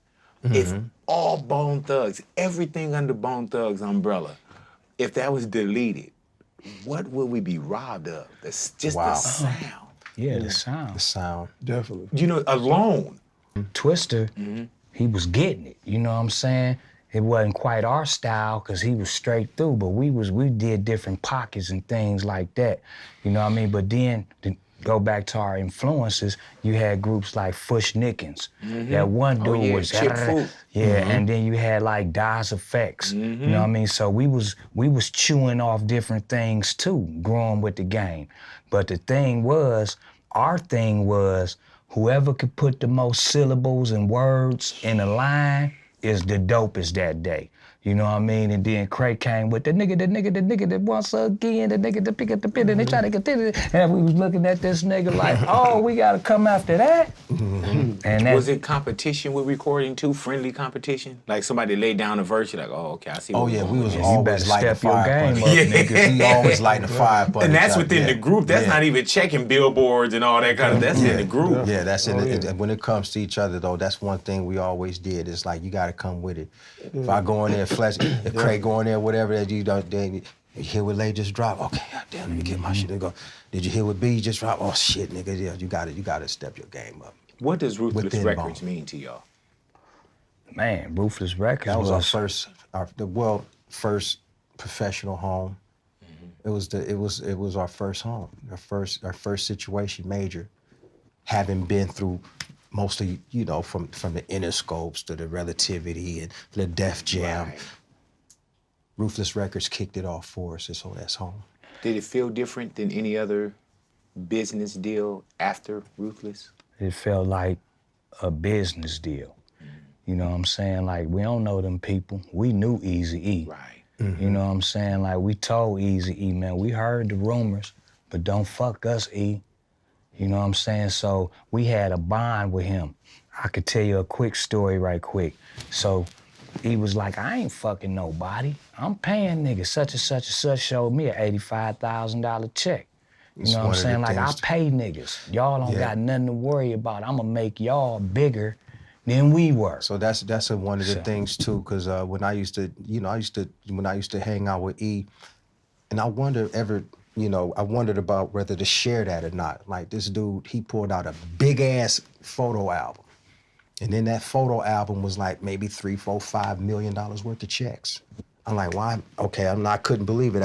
If all Bone Thugs, everything under Bone Thugs umbrella, if that was deleted, what would we be robbed of? That's just the sound. Yeah, the sound. The sound. Definitely. You know, alone. Twister, he was getting it. You know what I'm saying? It wasn't quite our style because he was straight through, but we did different pockets and things like that. You know what I mean? But then, to go back to our influences, you had groups like Fush Nickens. That one dude was Chip Food. and then you had like Das Effects. You know what I mean? So we was chewing off different things too, growing with the game. But the thing was, our thing was, whoever could put the most syllables and words in a line is the dopest that day. You know what I mean? And then Craig came with the nigga that once again, the nigga that pick up the pin and they try to get it. And we was looking at this nigga like, oh, we gotta come after that. And that, Was it competition with recording too? Friendly competition? Like somebody laid down a verse, you're like, oh, okay, I see what Oh we're yeah, going we with was this. always better lighting the step your fire game button. up, nigga. We always lighting the fire button. And that's within the group. That's not even checking billboards and all that kind of, that's in the group. Yeah, that's in it. And when it comes to each other though, that's one thing we always did. It's like, you gotta come with it. If I go in there, flash, if Craig go in there, whatever that you don't, then you hear what Lay just dropped. Okay, goddamn, let me get my shit and go. Did you hear what B just dropped? Oh shit, nigga, yeah, you gotta step your game up. What does Ruthless Within Records Bone. mean to y'all? man, Ruthless Records That was our first professional home. It was our first home, our first situation major, having been through mostly, you know, from the Interscopes to the Relativity and the Def Jam. Right. Ruthless Records kicked it off for us, so that's home. Did it feel different than any other business deal after Ruthless? It felt like a business deal. You know what I'm saying? Like, we don't know them people. We knew Eazy-E. Right. You know what I'm saying? Like, we told Eazy-E, man, we heard the rumors, but don't fuck us, E. You know what I'm saying? So we had a bond with him. I could tell you a quick story right quick. So he was like, I ain't fucking nobody. I'm paying niggas. Such and such and such showed me an $85,000 check. You know what I'm saying? Like, I pay niggas. Y'all don't got nothing to worry about. I'm gonna make y'all bigger than we were. So that's one of the things too, because when I used to hang out with E, and I wondered about whether to share that or not. Like, this dude, he pulled out a big ass photo album, and then that photo album was like maybe $3, $4, $5 million worth of checks. I'm like, why? Okay, I couldn't believe it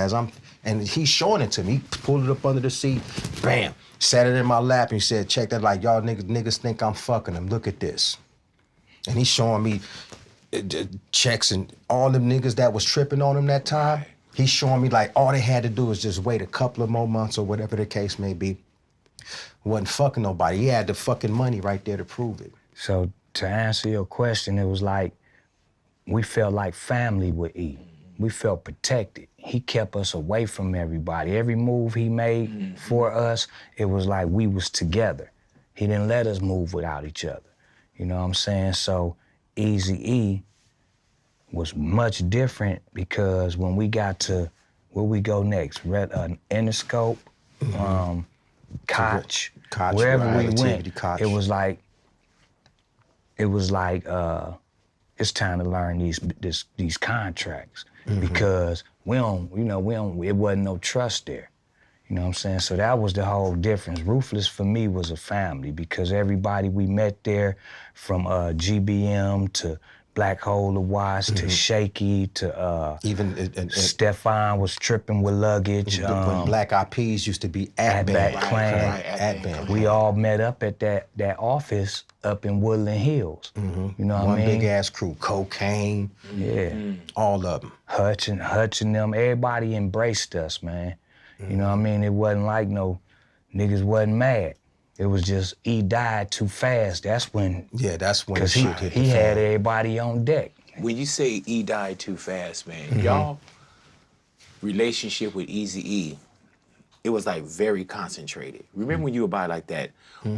and he's showing it to me. He pulled it up under the seat, bam, sat it in my lap, and he said, check that, like, y'all niggas think I'm fucking them. Look at this. And he's showing me checks and all them niggas that was tripping on him that time. He's showing me like all they had to do is just wait a couple of more months or whatever the case may be. Wasn't fucking nobody. He had the fucking money right there to prove it. So to answer your question, it was like, we felt like family with E. We felt protected. He kept us away from everybody. Every move he made for us, it was like we was together. He didn't let us move without each other. You know what I'm saying? So Eazy-E was much different because when we got to where we go next, Interscope, Koch, wherever we went, it was like it's time to learn these contracts because it wasn't no trust there. You know what I'm saying? So that was the whole difference. Ruthless for me was a family because everybody we met there, from GBM to Black Hole to Watch to Shaky to Even Stefan was tripping with luggage. when Black Eyed Peas used to be at band. Clan. At band. We all met up at that office up in Woodland Hills. You know what I mean? One big ass crew, Cocaine. Yeah. All of them. Hutch and them, everybody embraced us, man. You know what I mean? It wasn't like no niggas wasn't mad. It was just he died too fast. That's when. Yeah, that's when Cause shit hit the he had fan. everybody on deck. When you say E died too fast, man, y'all relationship with Eazy-E, it was like very concentrated. Remember when you would buy like that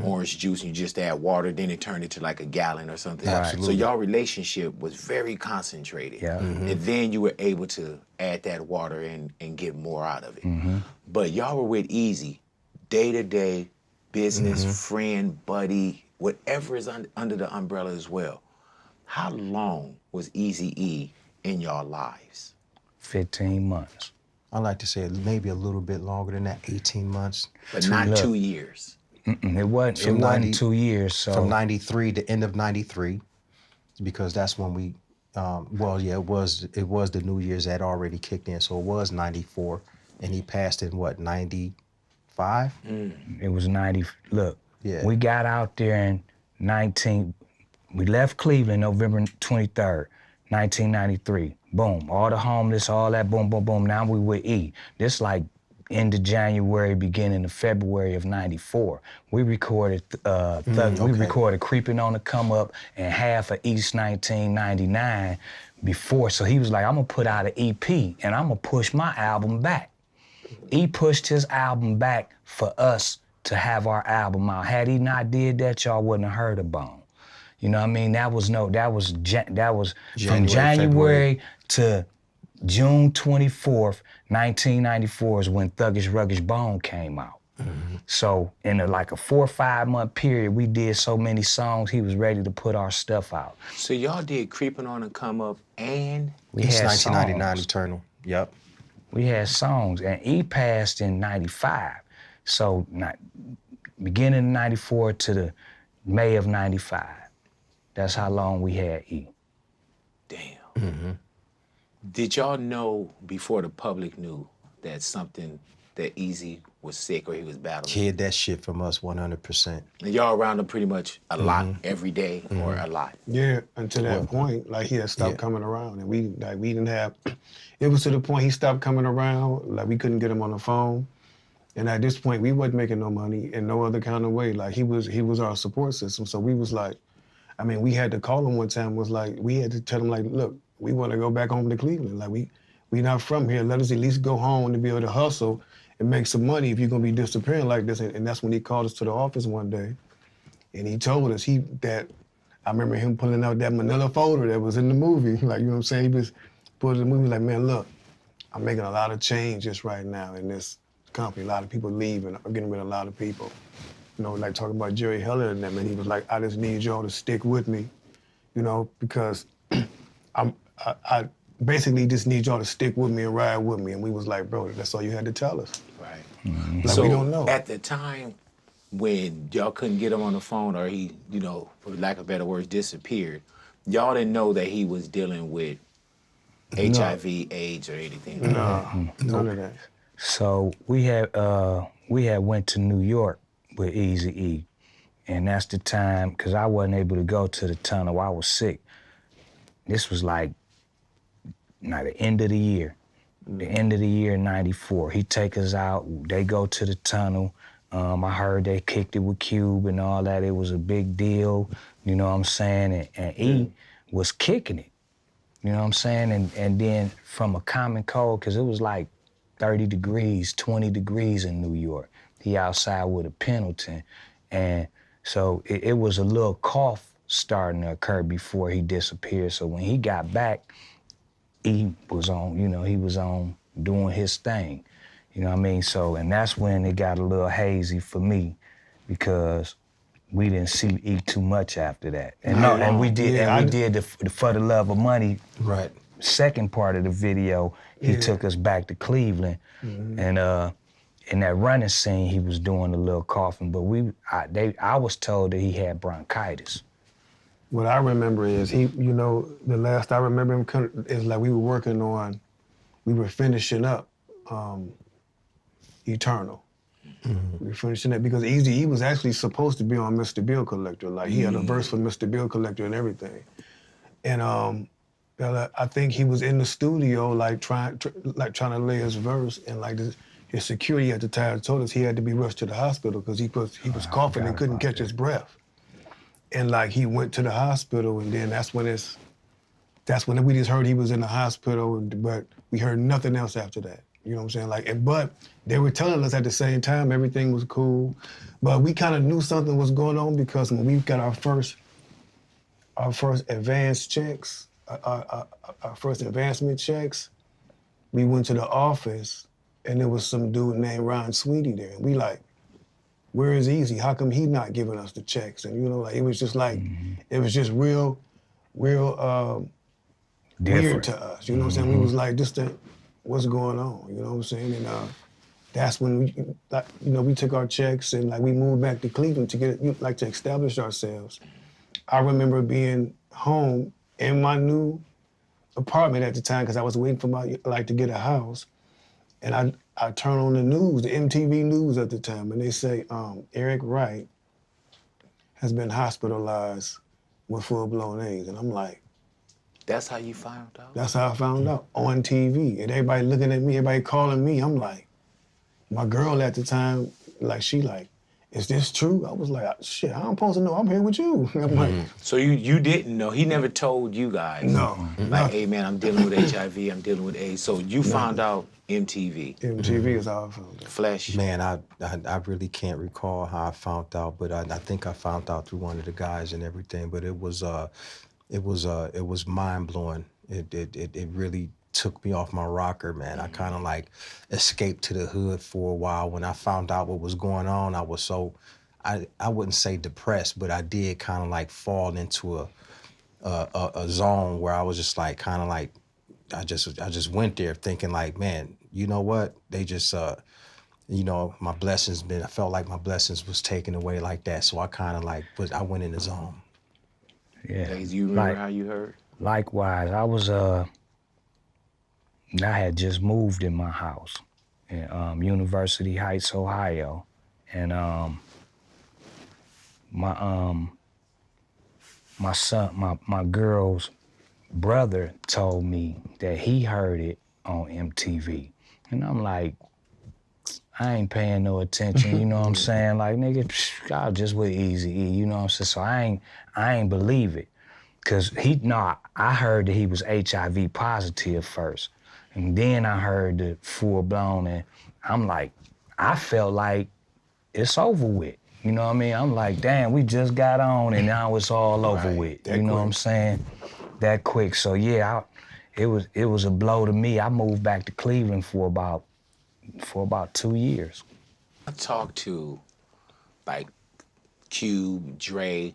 orange juice and you just add water, then it turned into like a gallon or something? Absolutely. So y'all relationship was very concentrated. Yeah. And then you were able to add that water and get more out of it. But y'all were with Eazy, day-to-day, business, friend, buddy, whatever is under the umbrella as well. How long was Eazy-E in your lives? 15 months. I like to say maybe a little bit longer than that, 18 months. But not 2 years. It wasn't 2 years, so. From 93 to end of 93, because that's when we, it was the New Year's that already kicked in, so it was 94, and he passed in what, 95? It was 90, look, Yeah. we got out there in we left Cleveland November 23rd, 1993. Boom, all the homeless, all that, boom, boom, boom. Now we with E. This like end of January, beginning of February of 94. We recorded we recorded Creeping on the Come Up and half of East 1999 before. So he was like, I'm gonna put out an EP and I'm gonna push my album back. He pushed his album back for us to have our album out. Had he not did that, y'all wouldn't have heard of Bone. You know what I mean? That was from January to June 24th, 1994 is when Thuggish Ruggish Bone came out. So in like a 4 or 5 month period, we did so many songs, he was ready to put our stuff out. So y'all did Creeping on the Come Up and? We It's had 1999 songs. Eternal. Yep. We had songs, and E passed in 95. So beginning of 94 to the May of 95. That's how long we had E. Damn. Did y'all know before the public knew that Eazy was sick or he was battling? Hid that shit from us 100%. And y'all around him pretty much a lot every day or a lot? Yeah, until that point, like he had stopped coming around, and we didn't have. It was to the point he stopped coming around, like we couldn't get him on the phone, and at this point we wasn't making no money in no other kind of way. Like he was our support system, so we was like, I mean, we had to call him one time. Was like we had to tell him like, look, we want to go back home to Cleveland. Like we not from here. Let us at least go home to be able to hustle and make some money if you're gonna be disappearing like this. And that's when he called us to the office one day, and he told us that I remember him pulling out that manila folder that was in the movie. Like, you know what I'm saying? He was put in the movie like, man, look, I'm making a lot of changes right now in this company. A lot of people leaving. I'm getting rid of a lot of people. You know, like talking about Jerry Heller and them, and he was like, I just need y'all to stick with me, you know, because I basically just need y'all to stick with me and ride with me. And we was like, bro, that's all you had to tell us. Right. Like, So we don't know. at the time when y'all couldn't get him on the phone or he, you know, for lack of better words, disappeared, y'all didn't know that he was dealing with HIV, AIDS, or anything like that? None of that. So we had went to New York with Eazy-E, and that's the time, because I wasn't able to go to the tunnel. I was sick. This was like the end of the year. The end of the year, 94. He take us out, they go to the tunnel. I heard they kicked it with Cube and all that. It was a big deal, you know what I'm saying? And E was kicking it, you know what I'm saying? And then from a common cold, because it was like 30 degrees, 20 degrees in New York. He outside with a Pendleton. And so it was a little cough starting to occur before he disappeared. So when he got back, he was on, you know, he was on doing his thing. You know what I mean? So, and that's when it got a little hazy for me, because we didn't see E too much after that. And we did the For the Love of Money second part of the video. He took us back to Cleveland, and in that running scene, he was doing a little coughing. But I was told that he had bronchitis. What I remember is the last I remember him is like we were finishing up Eternal. We were finishing that because Eazy-E was actually supposed to be on Mr. Bill Collector. Like he had a verse for Mr. Bill Collector and everything. And I think he was in the studio like trying to lay his verse, and like his security at the time told us he had to be rushed to the hospital because he was coughing and couldn't catch his breath. And like he went to the hospital, and then that's when we just heard he was in the hospital, but we heard nothing else after that. You know what I'm saying? But they were telling us at the same time everything was cool, but we kind of knew something was going on because when we got our first advance checks, our first advancement checks, we went to the office and there was some dude named Ron Sweetie there. And we like, where is Eazy? How come he not giving us the checks? And it was just like, it was just real weird to us. You know what I'm saying? We was like, what's going on? You know what I'm saying? And that's when we took our checks and like we moved back to Cleveland to establish ourselves. I remember being home in my new apartment at the time because I was waiting for to get a house, and I turn on the news, the MTV news at the time, and they say Eric Wright has been hospitalized with full-blown AIDS, and I'm like, that's how you found out? That's how I found out, on TV. And everybody looking at me, everybody calling me. I'm like, my girl at the time, is this true? I was like, shit, I'm supposed to know. I'm here with you. I'm like, so you didn't know? He never told you guys? No. Like, hey man, I'm dealing with HIV, I'm dealing with AIDS. So you found out MTV? MTV is how I found out. Flesh? Man, I really can't recall how I found out, but I think I found out through one of the guys and everything. But it was mind blowing. It really took me off my rocker, man. I kind of like escaped to the hood for a while. When I found out what was going on, I was I wouldn't say depressed, but I did kind of like fall into a zone where I was just like kind of like I just went there thinking like, man, you know what? They just my blessings I felt like my blessings was taken away like that. So I kind of like I went in the zone. Yeah. Layzie, you remember how you heard? Likewise, I had just moved in my house in University Heights, Ohio, and my girl's brother told me that he heard it on MTV, and I'm like, I ain't paying no attention, you know what I'm saying? Like, nigga, I was just with Eazy-E, you know what I'm saying? So I ain't believe it. Cause I heard that he was HIV positive first. And then I heard the full blown, and I'm like, I felt like it's over with. You know what I mean? I'm like, damn, we just got on and now it's all over with. You know what I'm saying? That quick. So yeah, it was a blow to me. I moved back to Cleveland for about 2 years. I talked to like Cube, Dre,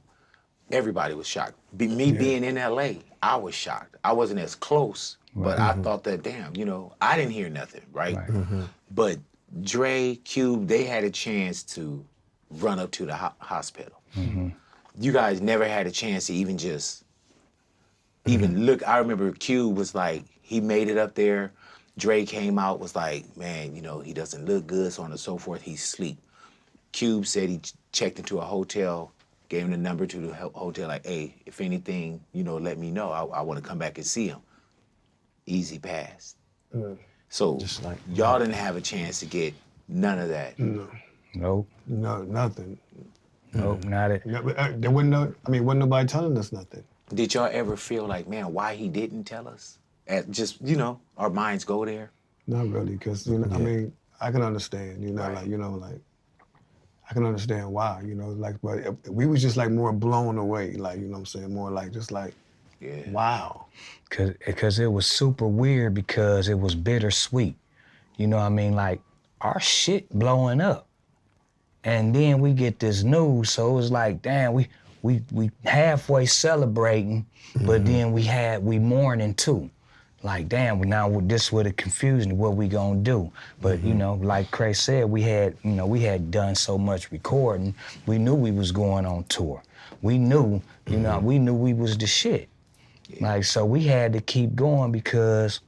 everybody was shocked. Being in LA, I was shocked. I wasn't as close, but I thought that, damn, I didn't hear nothing, right? But Dre, Cube, they had a chance to run up to the hospital. You guys never had a chance to even look. I remember Cube was like, he made it up there. Dre came out, was like, man, he doesn't look good, so on and so forth, he's asleep. Cube said he checked into a hotel, gave him the number to the hotel, like, hey, if anything, let me know. I want to come back and see him. Eazy passed. So y'all didn't have a chance to get none of that. No. Nope. No, nothing. Nope, not it. There wasn't nobody telling us nothing. Did y'all ever feel like, man, why he didn't tell us? Our minds go there? Not really, because, I mean, I can understand, I can understand why, but we was just like more blown away, like, you know what I'm saying? More like, just like, wow. Cause it was super weird because it was bittersweet. You know what I mean? Like, our shit blowing up. And then we get this news, so it was like, damn, we halfway celebrating, but then we mourning too. Like, damn, now this with the confusion, what we gonna do? But, like Cray said, we had done so much recording, we knew we was going on tour. we knew, you know, we knew we was the shit. Like, so we had to keep going because,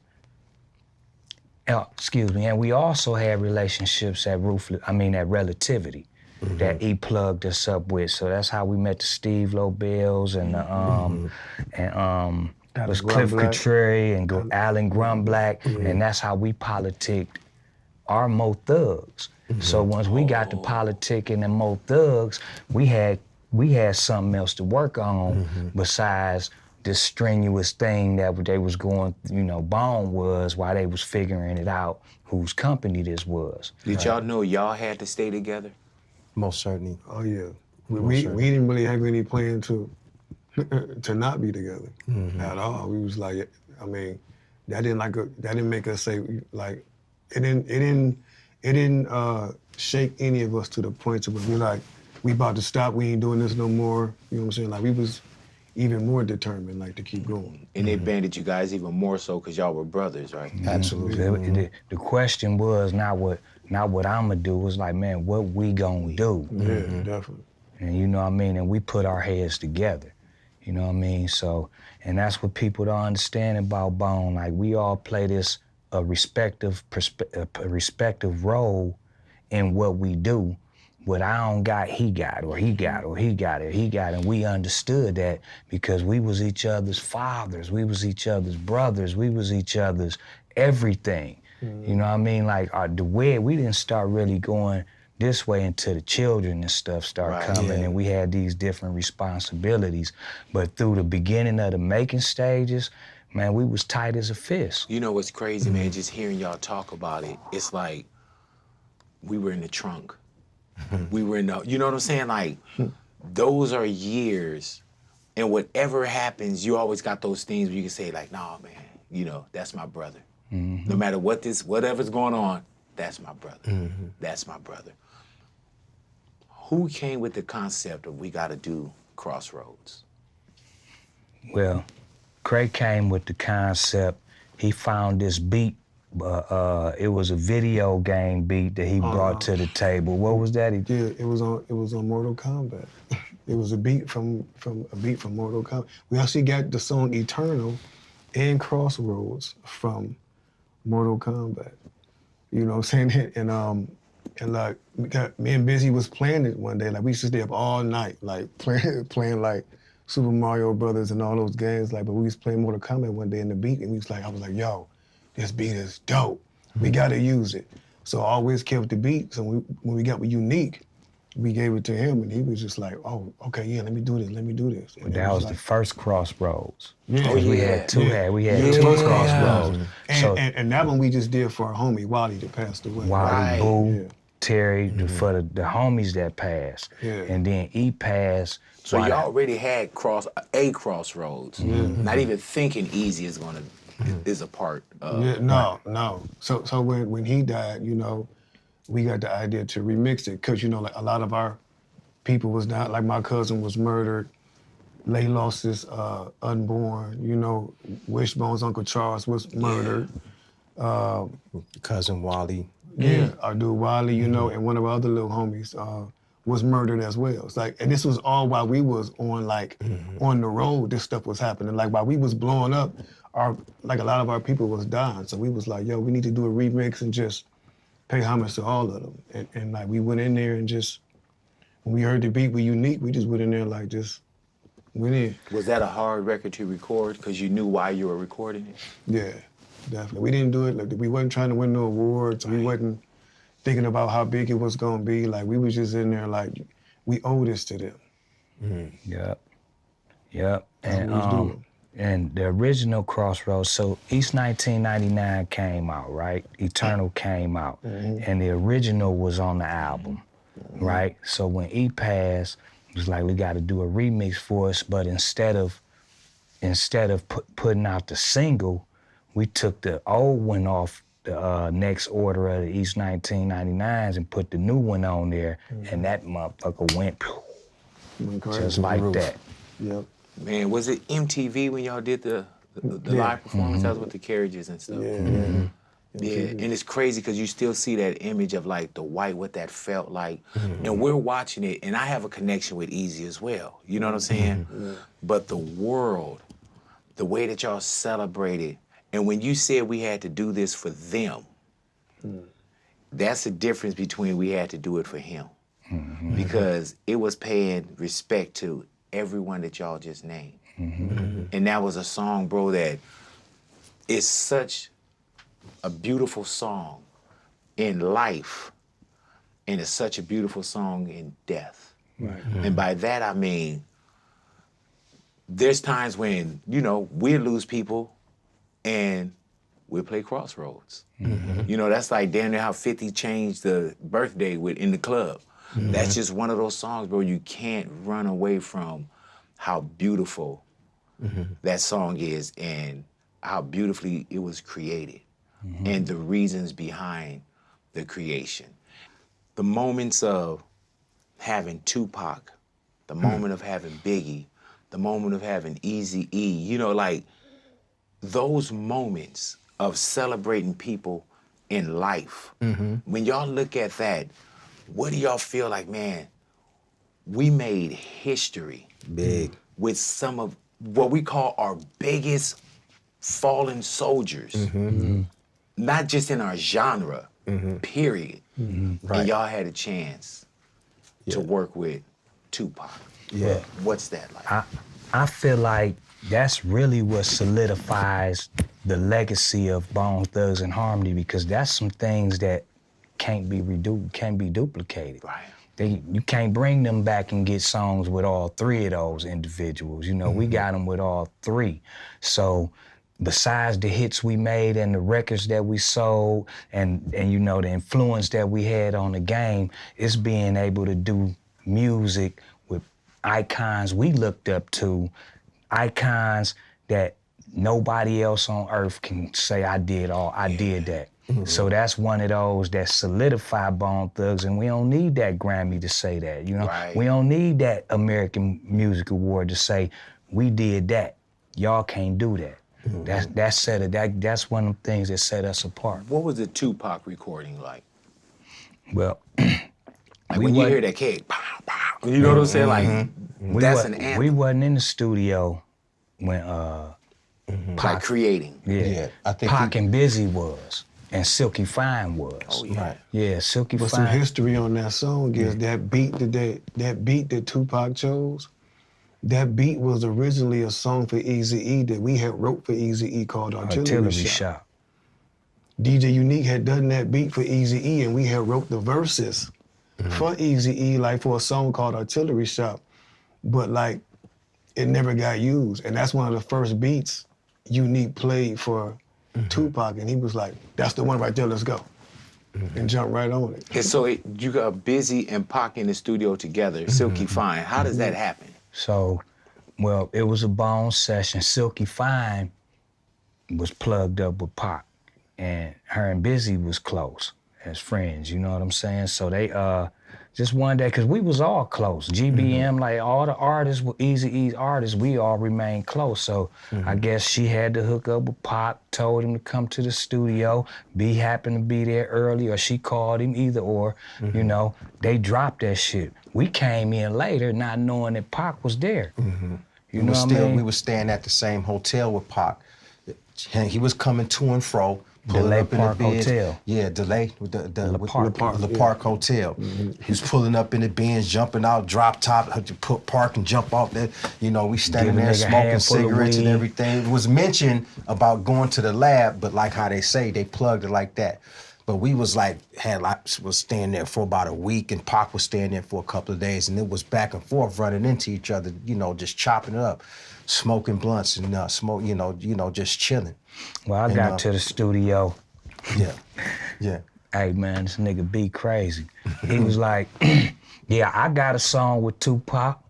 excuse me, and we also had relationships at at Relativity that he plugged us up with. So that's how we met the Steve Lobels and was Cliff Cotreri and Alan Grumblack, and that's how we politicked our Mo Thugs. So once we got to politicking and Mo Thugs, we had something else to work on besides this strenuous thing that they was going, you know, Bone was while they was figuring it out whose company this was. Did y'all know y'all had to stay together? Most certainly. Oh yeah. We didn't really have any plan to not be together at all. We was like, I mean, that didn't make us say like, it didn't shake any of us to the point to where we like, we about to stop, we ain't doing this no more. You know what I'm saying? Like we was even more determined like to keep going. And it banded you guys even more so because y'all were brothers, right? Absolutely. The question was not what I'ma do, it was like, man, what we gonna do? Yeah, definitely. And you know what I mean? And we put our heads together. You know what I mean? So, and that's what people don't understand about Bone. Like we all play a respective role in what we do. What I don't got, he got, or he got, or he got it, he got it. And we understood that because we was each other's fathers, we was each other's brothers, we was each other's everything. You know what I mean? Like we didn't start really going this way until the children and stuff start coming and we had these different responsibilities. But through the beginning of the making stages, man, we was tight as a fist. You know what's crazy, man? Just hearing y'all talk about it, it's like we were in the trunk. We were in the, you know what I'm saying? Like, those are years, and whatever happens, you always got those things where you can say, like, nah, man, you know, that's my brother. No matter whatever's going on, that's my brother. That's my brother. Who came with the concept of we gotta do Crossroads? Well, Craig came with the concept. He found this beat. It was a video game beat that he brought to the table. What was that? Yeah, it was on Mortal Kombat. It was a beat from Mortal Kombat. We actually got the song Eternal and Crossroads from Mortal Kombat. You know what I'm saying? And like me and Bizzy was playing it one day. Like we used to stay up all night, like playing like Super Mario Brothers and all those games. Like, but we was playing Mortal Kombat one day in the beat, and I was like, yo, this beat is dope. We gotta use it. So I always kept the beat. So when we got with Unique, we gave it to him, and he was just like, oh, okay, yeah, let me do this. And that was like, the first Crossroads. Yeah. Oh, yeah. We had two Crossroads. And that one we just did for our homie, Wally, that passed away. Wally, Boo, Terry, for the homies that passed. Yeah. And then he passed. So y'all already had a Crossroads. Not even thinking Easy is a part of. Yeah, no. So when he died, you know, we got the idea to remix it, cause you know, like a lot of our people was down. Like my cousin was murdered, Lay lost his unborn. You know, Wishbone's Uncle Charles was murdered. Cousin Wally. Yeah, our dude Wally, you know, and one of our other little homies was murdered as well. It's like, and this was all while we was on on the road. This stuff was happening. Like while we was blowing up, a lot of our people was dying. So we was like, yo, we need to do a remix and just pay homage to all of them. And like we went in there and just, when we heard the beat with Unique, we just went in there like just went in. Was that a hard record to record because you knew why you were recording it? Yeah, definitely. We didn't do it, like, we wasn't trying to win no awards. We wasn't thinking about how big it was gonna be. Like we was just in there like, we owe this to them. Yep. And the original Crossroads, so East 1999 came out, right? Eternal came out, and the original was on the album, right? So when E passed, it was like, we got to do a remix for us, but instead of putting out the single, we took the old one off the next order of the East 1999s and put the new one on there, and that motherfucker went just like that. Yep. Man, was it MTV when y'all did the live performance? That was with the carriages and stuff. Yeah. Yeah, and it's crazy because you still see that image of like the white, what that felt like. And we're watching it, and I have a connection with Easy as well. You know what I'm saying? But the world, the way that y'all celebrated, and when you said we had to do this for them, that's the difference between we had to do it for him. Because it was paying respect to everyone that y'all just named. And that was a song, bro, that is such a beautiful song in life, and it's such a beautiful song in death. Right. And by that I mean, there's times when, you know, we lose people and we'll play Crossroads. You know, that's like damn near how 50 changed the birthday in the club. That's just one of those songs, bro, you can't run away from how beautiful that song is and how beautifully it was created. And the reasons behind the creation. The moments of having Tupac, the moment of having Biggie, the moment of having Eazy-E, you know, like those moments of celebrating people in life. When y'all look at that, what do y'all feel like, man, we made history Big. with some of what we call our biggest fallen soldiers. Not just in our genre, period. Right. And y'all had a chance to work with Tupac. Yeah. What's that like? I feel like that's really what solidifies the legacy of Bone Thugs and Harmony, because that's some things that can't be duplicated. Right. You can't bring them back and get songs with all three of those individuals. You know, we got them with all three. So besides the hits we made and the records that we sold and you know, the influence that we had on the game, it's being able to do music with icons we looked up to, icons that nobody else on earth can say I did that. So that's one of those that solidify Bone Thugs, and we don't need that Grammy to say that, you know? Right. We don't need that American Music Award to say, we did that. Y'all can't do that. That's one of the things that set us apart. What was the Tupac recording like? Well, Like when you hear that kick, pow, pow, you know what I'm saying? Like, that's an anthem. We wasn't in the studio when Like creating. Yeah, I think Pac and Bizzy was, and Silky Fine was. Oh, yeah. Right. Yeah, Silky But some Fine. history on that song is that beat that Tupac chose. That beat was originally a song for Eazy-E that we had wrote for Eazy-E called Artillery Shot. DJ Unique had done that beat for Eazy-E, and we had wrote the verses for Eazy-E, like for a song called Artillery Shot, but like it never got used. And that's one of the first beats Unique played for Tupac, and he was like, "That's the one right there. Let's go," and jumped right on it. And so you got Bizzy and Pac in the studio together, Silky Fine. How does that happen? So, well, it was a Bone session. Silky Fine was plugged up with Pac, and her and Bizzy was close as friends, you know what I'm saying? So they, just one day, because we was all close. GBM, like all the artists, Eazy-E's artists, we all remained close. So I guess she had to hook up with Pac, told him to come to the studio. B happened to be there early, or she called him, either or. You know, they dropped that shit. We came in later not knowing that Pac was there. You know what I mean? We were staying at the same hotel with Pac. He was coming to and fro. Delay up Park in the Benz. Hotel. Yeah, Delay, the Park. Park Hotel. He was pulling up in the Benz, jumping out, drop top, had to put park and jump off there. You know, we standing Give a there nigga smoking handful of cigarettes and weed. everything. It was mentioned about going to the lab, but like how they say, they plugged it like that. But we was like, was staying there for about a week, and Pac was staying there for a couple of days, and it was back and forth, running into each other, you know, just chopping it up, smoking blunts and just chilling. Well, I got to the studio. Yeah. Hey man, this nigga be crazy. He was like, yeah, I got a song with Tupac.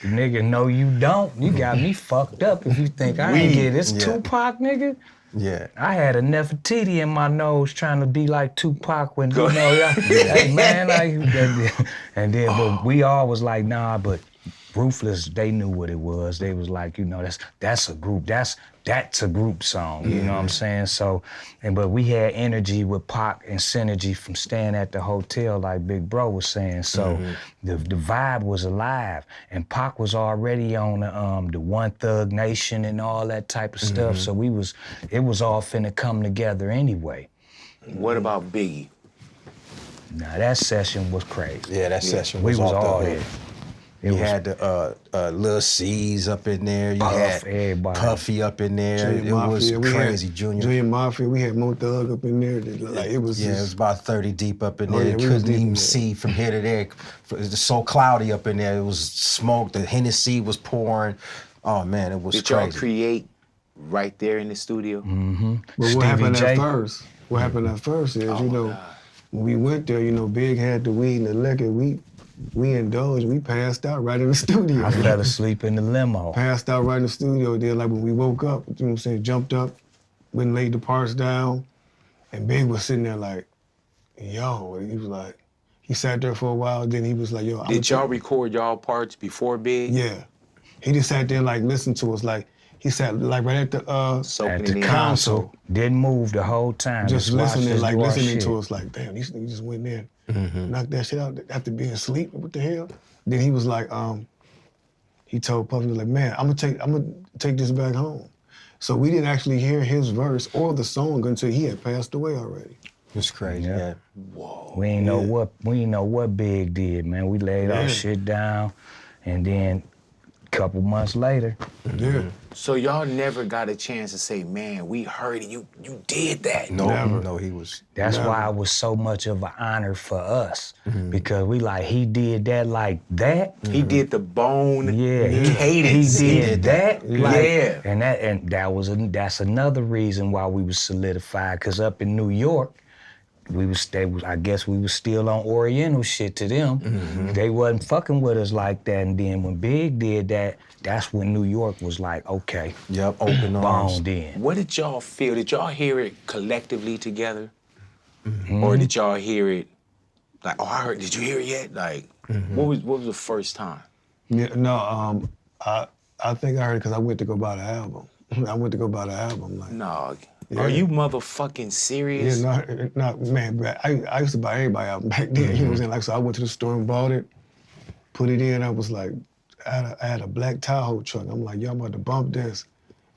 Nigga, no you don't. You got me fucked up if you think I ain't get this Tupac, nigga. Yeah. I had a Nefertiti in my nose trying to be like Tupac when, you know, hey man, like, and then but we all was like, nah, but Ruthless, they knew what it was. They was like, you know, that's a group. That's a group song. You know what I'm saying? So, but we had energy with Pac and synergy from staying at the hotel, like Big Bro was saying. So the vibe was alive, and Pac was already on the One Thug Nation and all that type of stuff. So it was all finna come together anyway. What about Biggie? Now that session was crazy. Yeah, that session We was was off all the there. hook. You had the Lil C's up in there. You Puff, had everybody. Puffy up in there. Junior It was Mafia, we crazy, had Junior. Junior Mafia, we had Mo Thug up in there. Like, it was Yeah, it just, was about 30 deep up in Oh, there. yeah, You we was couldn't deep in even there. see from here to there. It was so cloudy up in there. It was smoke. The Hennessy was pouring. Oh, man, it was Did y'all crazy. create right there in the studio? But what Stevie happened J. at first? What happened at first is, Oh, you know, God. when we went there, you know, Big had the weed and the liquor. We indulged. We passed out right in the studio. I fell asleep in the limo. Passed out right in the studio. Then, like when we woke up, you know what I'm saying, jumped up, went and laid the parts down, and Big was sitting there like, yo. He was like, he sat there for a while. Then he was like, yo. Did y'all record y'all parts before Big? Yeah. He just sat there and like listened to us. Like he sat like right at the Soaking At it the in. console, didn't move the whole time. just watched listening, us like do our listening shit. to us, like, damn, these niggas just went in, knocked that shit out after being asleep. What the hell? Then he was like, he told Puffy, he was like, man, I'm gonna take this back home. So we didn't actually hear his verse or the song until he had passed away already. It was crazy, Yeah. yeah. Whoa. We ain't know what Big did, man. We laid our Yeah. shit down, and then a couple months later, Yeah. So y'all never got a chance to say, man, we heard it. You did that. No, Never. no, he was. that's Never. why it was so much of an honor for us, because we like, he did that like that. He did the bone Yeah, cadence. he did that. Like, Yeah. and that's another reason why we was solidified. Cause up in New York, I guess we was still on Oriental shit to them. They wasn't fucking with us like that. And then when Big did that, that's when New York was like, okay, Yep, open arms. boned in. What did y'all feel? Did y'all hear it collectively together? Or did y'all hear it like, oh, I heard, did you hear it yet? Like, what was the first time? Yeah, no, I think I heard it because I went to go buy the album. I went to go buy the album. Like, No. Yeah. Are you motherfucking serious? yeah, no, man, but I used to buy everybody album back then. You know what I'm saying? Like, so I went to the store and bought it, put it in. I was like, I had a black Tahoe truck. I'm like, yo, I'm about to bump this.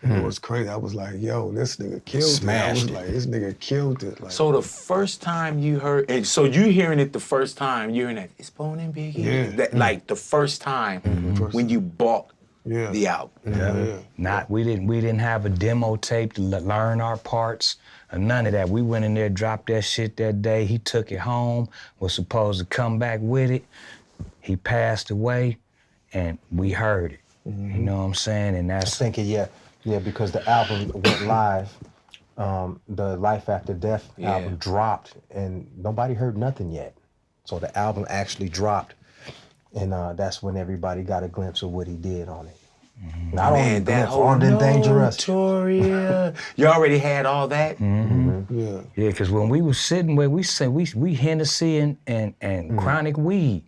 And it was crazy. I was like, yo, this nigga killed it. I was Smashed it. like, this nigga killed it. Like, So the first time you heard, and so you hearing it the first time, you hearing that, it's Bone and Biggie? Yeah. That, like the first time First when time. you bought yeah. the album. Yeah. We didn't have a demo tape to learn our parts or none of that. We went in there, dropped that shit that day. He took it home, was supposed to come back with it. He passed away, and we heard it. You know what I'm saying? And I that's was thinking, yeah, because the album went live. The Life After Death album dropped, and nobody heard nothing yet. So the album actually dropped, and that's when everybody got a glimpse of what he did on it. Not only Man, that glimpse, whole Armed and Dangerous. Notoria. You already had all that? Yeah. yeah. Because when we was sitting where we said we Hennessy and chronic weed.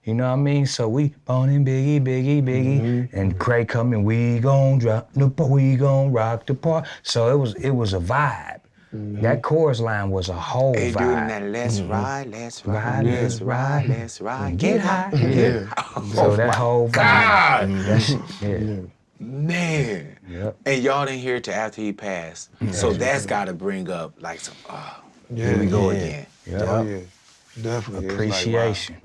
You know what I mean? So we Bone and Biggie, and Cray coming, we gon' drop the part, we gon' rock the part. So it was a vibe. That chorus line was a whole They vibe. doing that, let's ride, let's ride, Ride, let's ride, let's ride, get high. Yeah. So that whole vibe. God, That shit, yeah. man. Yep. And y'all didn't hear it till after he passed. So that's got to bring up like some, Yeah. here we go Yeah. again. Oh, yeah. Definitely. It's like, wow. Appreciation.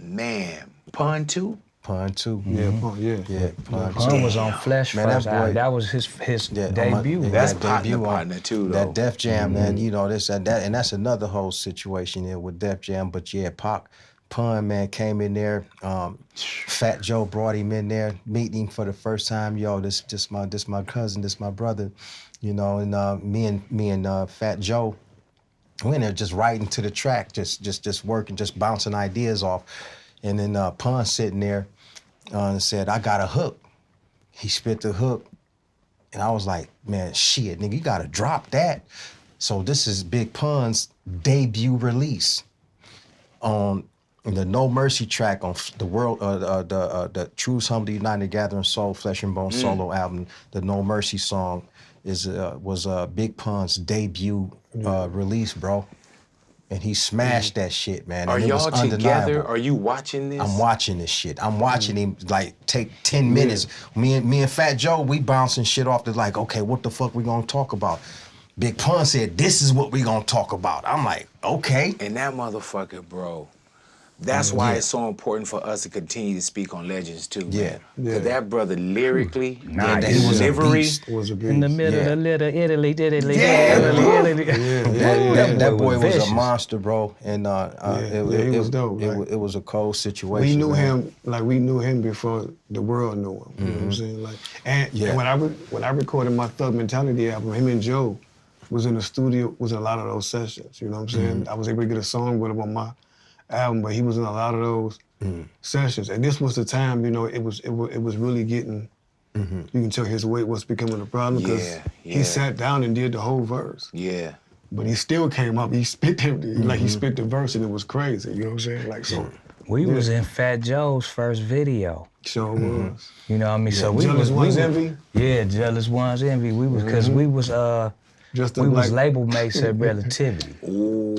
Man, Pun 2? Pun 2. Yeah, yeah. Yeah, Pun 2. Pun was on Flesh Man, that first. boy- That was his debut. That's that partner debut on partner too, though. That Def Jam, man, you know, this and that, and that's another whole situation there with Def Jam. But yeah, Pun, man, came in there. Fat Joe brought him in there, meeting him for the first time. Yo, this my cousin, this my brother, you know. And me and Fat Joe, we in there just writing to the track, just working, just bouncing ideas off. And then Pun sitting there and said, I got a hook. He spit the hook. And I was like, man, shit, nigga, you gotta drop that. So this is Big Pun's debut release on The No Mercy track on the the True Humble United Gathering Soul Flesh and Bone solo album, the No Mercy song was Big Pun's debut release, bro. And he smashed that shit, man. Are And it was y'all together? undeniable. Are you watching this? I'm watching this shit. I'm watching him like take 10 minutes. Me and Fat Joe, we bouncing shit off the like, okay, what the fuck we gonna talk about? Big Pun said, this is what we gonna talk about. I'm like, okay. And that motherfucker, bro. That's why it's so important for us to continue to speak on legends too, man. Because that brother lyrically, and he was a delivery. beast. Was a beast. In the middle of little Italy, That boy was a monster, bro. And he was dope. It was a cold situation. We knew man. him, like we knew him before the world knew him. You know what I'm saying? Like, and when I recorded my Thug Mentality album, him and Joe was in the studio, was in a lot of those sessions. You know what I'm saying? I was able to get a song with him on my album, but he was in a lot of those sessions. And this was the time, you know, it was really getting. You can tell his weight was becoming a problem because he sat down and did the whole verse. Yeah. But he still came up. He spit like he spit the verse, and it was crazy. You know what I'm saying? Like so. We was in Fat Joe's first video. So was. You know what I mean? So we Jealous was One's Envy? Yeah, Jealous One's Envy. We was because we was was label mates at Relativity.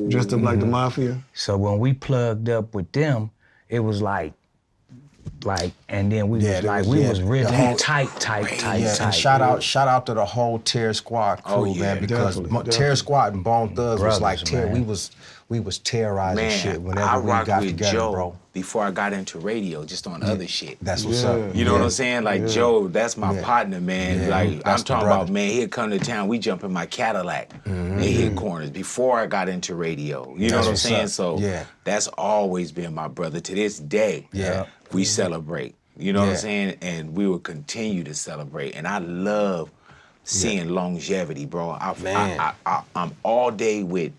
Dressed up like the Mafia. So when we plugged up with them, it was like, and then we was really tight. And shout out to the whole Terror Squad crew, man, because Terror Squad and Bone Thugs was like we was terrorizing shit whenever we got together, Joe bro. Before I got into radio, just on other shit. That's what's up. You know what I'm saying? Like Joe, that's my partner, man. Like I'm talking about, man, he'd come to town, we jump in my Cadillac and hit corners before I got into radio. You know what I'm saying? So that's always been my brother. To this day, we celebrate. You know what I'm saying? And we will continue to celebrate. And I love seeing longevity, bro. I'm all day with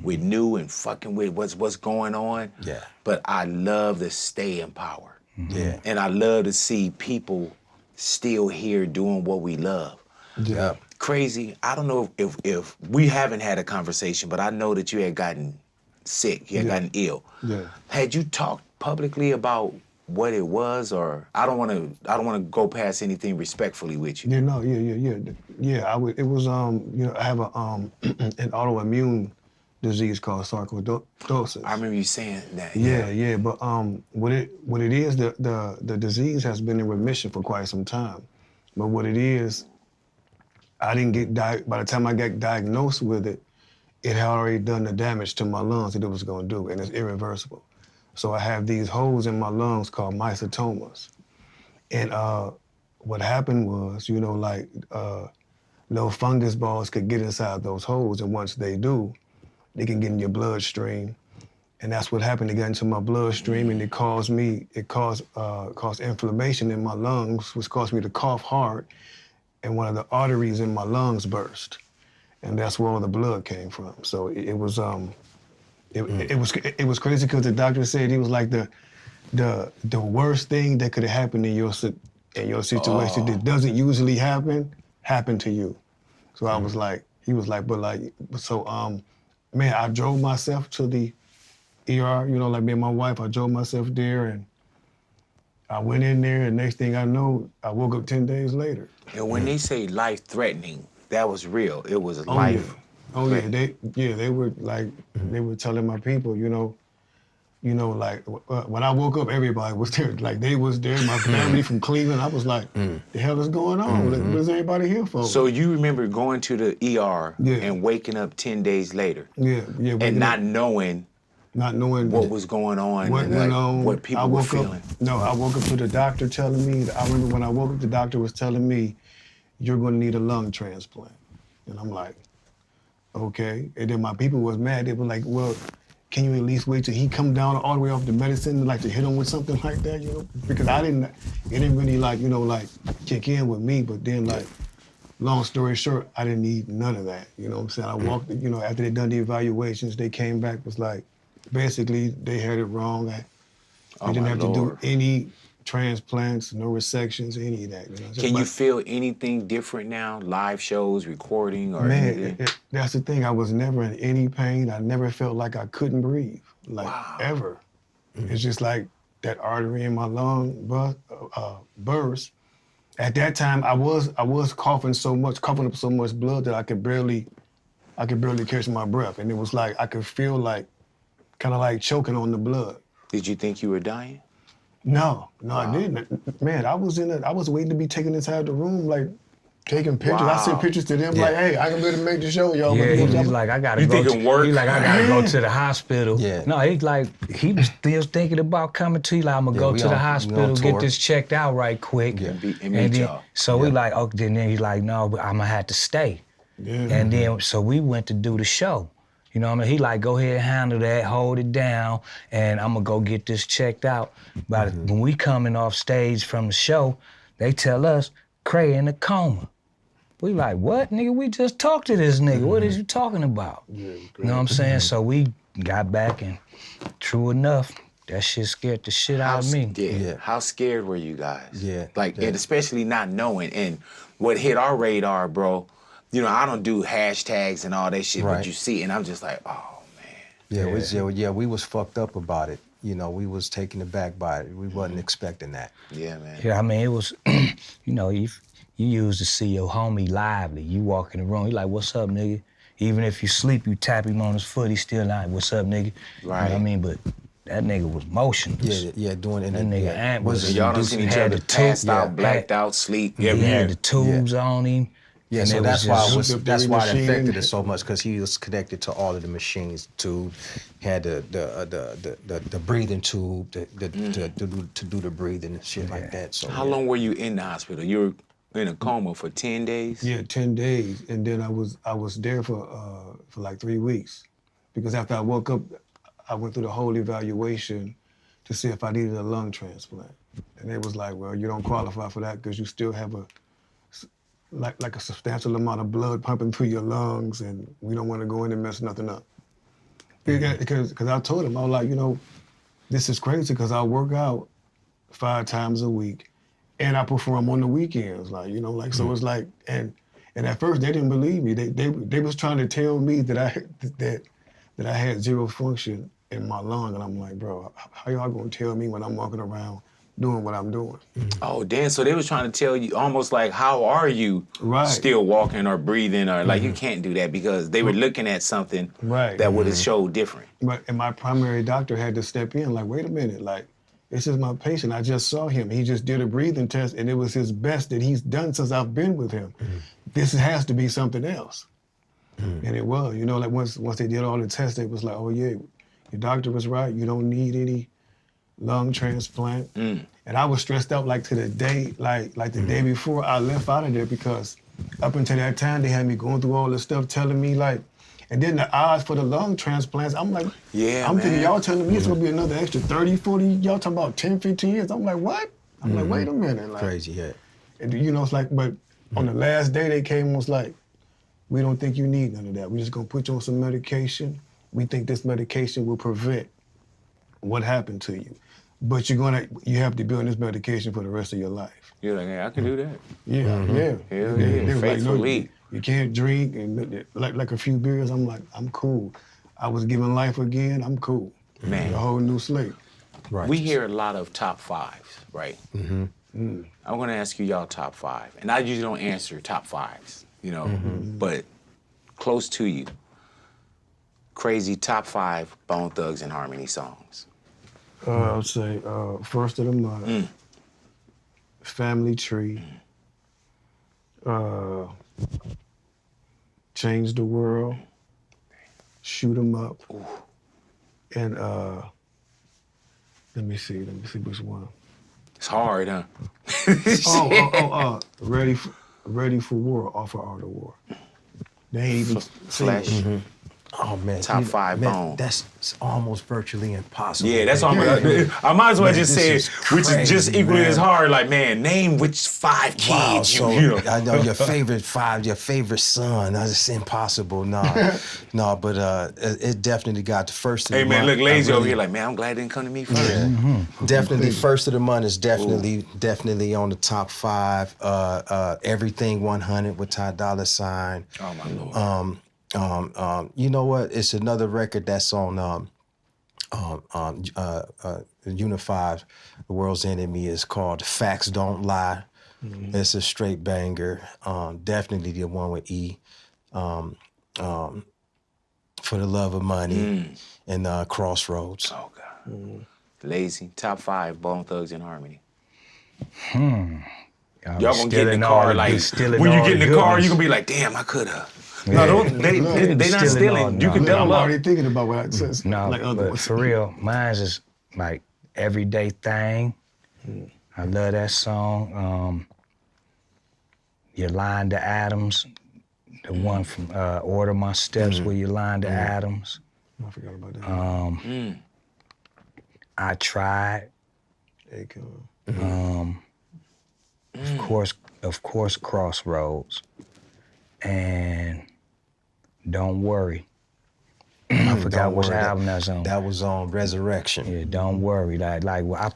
new and fucking with what's going on. Yeah. But I love to stay in power. Yeah. And I love to see people still here doing what we love. Yeah. Krayzie, I don't know if we haven't had a conversation, but I know that you had gotten sick, you had gotten ill. Yeah. Had you talked publicly about what it was, or I don't want to go past anything respectfully with you. Yeah, no, yeah. It was you know, I have an autoimmune disease called sarcoidosis. I remember you saying that. Yeah. But what it is, the disease has been in remission for quite some time. But what it is, I didn't get by the time I got diagnosed with it, it had already done the damage to my lungs that it was going to do, and it's irreversible. So I have these holes in my lungs called mycotomas. And what happened was, you know, like little fungus balls could get inside those holes, and once they do, they can get in your bloodstream. And that's what happened. They got into my bloodstream, and it caused inflammation in my lungs, which caused me to cough hard, and one of the arteries in my lungs burst. And that's where all the blood came from. So it was crazy because the doctor said it was like the worst thing that could have happened in your situation that doesn't usually happen to you. So I was like, he was like, man, I drove myself to the ER, you know, like me and my wife, I drove myself there, and I went in there, and next thing I know, I woke up 10 days later. And when they say life-threatening, that was real. It was life. Oh yeah, they were like, they were telling my people, you know, like when I woke up, everybody was there. Like they was there, my family from Cleveland. I was like, the hell is going on? Like, what is everybody here for? So you remember going to the ER and waking up 10 days later? Yeah. And not knowing what was going on, what people were feeling. I woke up to the doctor telling me, I remember when I woke up, the doctor was telling me, you're gonna need a lung transplant. And I'm like, okay. And then my people was mad. They were like, well, can you at least wait till he come down all the way off the medicine, like to hit him with something like that, you know? Because it didn't really like, you know, like kick in with me, but then like, long story short, I didn't need none of that, you know what I'm saying? I walked, you know, after they done the evaluations, they came back, was like, basically, they had it wrong. They didn't have to do any transplants, no resections, any of that. You know? Can you feel anything different now? Live shows, recording, or anything? Man, that's the thing. I was never in any pain. I never felt like I couldn't breathe, like ever. It's just like that artery in my lung burst. At that time, I was coughing up so much blood that I could barely catch my breath, and it was like I could feel like kind of like choking on the blood. Did you think you were dying? No, I didn't. Man, I was waiting to be taken inside the room, like taking pictures. I sent pictures to them, like, hey, I can really make the show, y'all. Yeah, he's like, I gotta go. He's like, I gotta go to the hospital. Yeah. No, he's like, he was still thinking about coming to you. Like, I'm gonna go to the hospital, get this checked out right quick. And then, meet y'all. so we like, okay, then he's like, no, but I'm gonna have to stay. Yeah. And then, so we went to do the show. You know what I mean? He like, go ahead and handle that, hold it down, and I'm gonna go get this checked out. But when we coming off stage from the show, they tell us, Cray in a coma. We like, what, nigga? We just talked to this nigga. What is you talking about? Yeah, you know what I'm saying? So we got back, and true enough, that shit scared the shit out of me. Yeah. How scared were you guys? Yeah. Like, and especially not knowing. And what hit our radar, bro, you know, I don't do hashtags and all that shit, but you see, and I'm just like, oh, man. Yeah, we was fucked up about it. You know, we was taken aback by it. We wasn't expecting that. Yeah, man. Yeah, I mean, it was, you know, you used to see your homie lively. You walk in the room, you like, what's up, nigga? Even if you sleep, you tap him on his foot, he still like, what's up, nigga? Right. You know what I mean? But that nigga was motionless. Yeah, doing it. That nigga Ant was Y'all done seen each other passed out, blacked out, sleep. He had the tubes on him. Yeah, and so it that's was why just- that's why it affected us so much, because he was connected to all of the machines. Tube had the breathing tube to do the breathing and shit like that. So How long were you in the hospital? You were in a coma for 10 days? Yeah, 10 days, and then I was there for like 3 weeks, because after I woke up, I went through the whole evaluation to see if I needed a lung transplant, and they was like, well, you don't qualify for that because you still have like a substantial amount of blood pumping through your lungs, and we don't want to go in and mess nothing up. Because I told him, I was like, you know, this is crazy because I work out 5 times a week, and I perform on the weekends, like, you know, like, so it's like, and at first they didn't believe me. They was trying to tell me that I had zero function in my lung, and I'm like, bro, how y'all gonna tell me when I'm walking around doing what I'm doing? Oh, damn, so they was trying to tell you almost like, how are you still walking or breathing, or like, you can't do that, because they were looking at something that would have showed different. And my primary doctor had to step in, like, wait a minute, like, this is my patient. I just saw him. He just did a breathing test, and it was his best that he's done since I've been with him. This has to be something else. And it was, you know, like once they did all the tests, they was like, oh yeah, your doctor was right. You don't need any lung transplant. And I was stressed out like to the day, like the day before I left out of there, because up until that time, they had me going through all this stuff, telling me like, and then the odds for the lung transplants, I'm like, I'm thinking y'all telling me it's gonna be another extra 30, 40, y'all talking about 10, 15 years. I'm like, what? I'm like, wait a minute. Like, crazy, yeah. And you know, it's like, but on the last day they came and was like, we don't think you need none of that. We're just gonna put you on some medication. We think this medication will prevent what happened to you. But you have to be on this medication for the rest of your life. You're like, hey, I can do that. Yeah. Hell They yeah, were faithfully. Like, no, you can't drink, and like a few beers, I'm like, I'm cool. I was given life again, I'm cool. Man. A whole new slate. Right. We hear a lot of top 5s, right? I'm gonna ask you y'all top 5. And I usually don't answer top 5s, you know, but close to you. Crazy top 5 Bone Thugs and Harmony songs. I would say First of the Month, Family Tree, Change the World, Shoot 'Em Up, and let me see which one. It's hard, huh? Ready for War off of Art of War. They ain't even Flesh. Oh man, Top 5 Bone. That's almost virtually impossible. Yeah, that's all I might as well just say, which is just equally as hard. Like, man, name which 5 kids Wow, you so know. I know your favorite 5, your favorite son. That's just impossible. No, but it definitely got the first of the Hey man, month. look, Layzie over here like, man, I'm glad it didn't come to me first. Definitely first of the month is definitely on the top 5. Everything 100 with Ty Dolla $ign. Oh my Lord. You know what? It's another record that's on unified. The World's Enemy is called Facts Don't Lie. It's a straight banger. Definitely the one with E. For the Love of Money and Crossroads. Oh, God. Layzie, top 5 Bone Thugs in Harmony. Y'all gonna get in the car like, when you get in the car, you gonna be like, damn, I could've. Yeah. No, they not stealing. You can I'm double up. already thinking about what I said. No, like other but ones. for real, mine's is like Everyday Thing. I love that song. Yolanda Adams, the one from Order My Steps with Yolanda Adams. I forgot about that. I Tried. Akon. Of course, Crossroads. And Don't Worry. I forgot Don't which Worry, album that's on. That was on Resurrection. Yeah, Don't Worry. Like I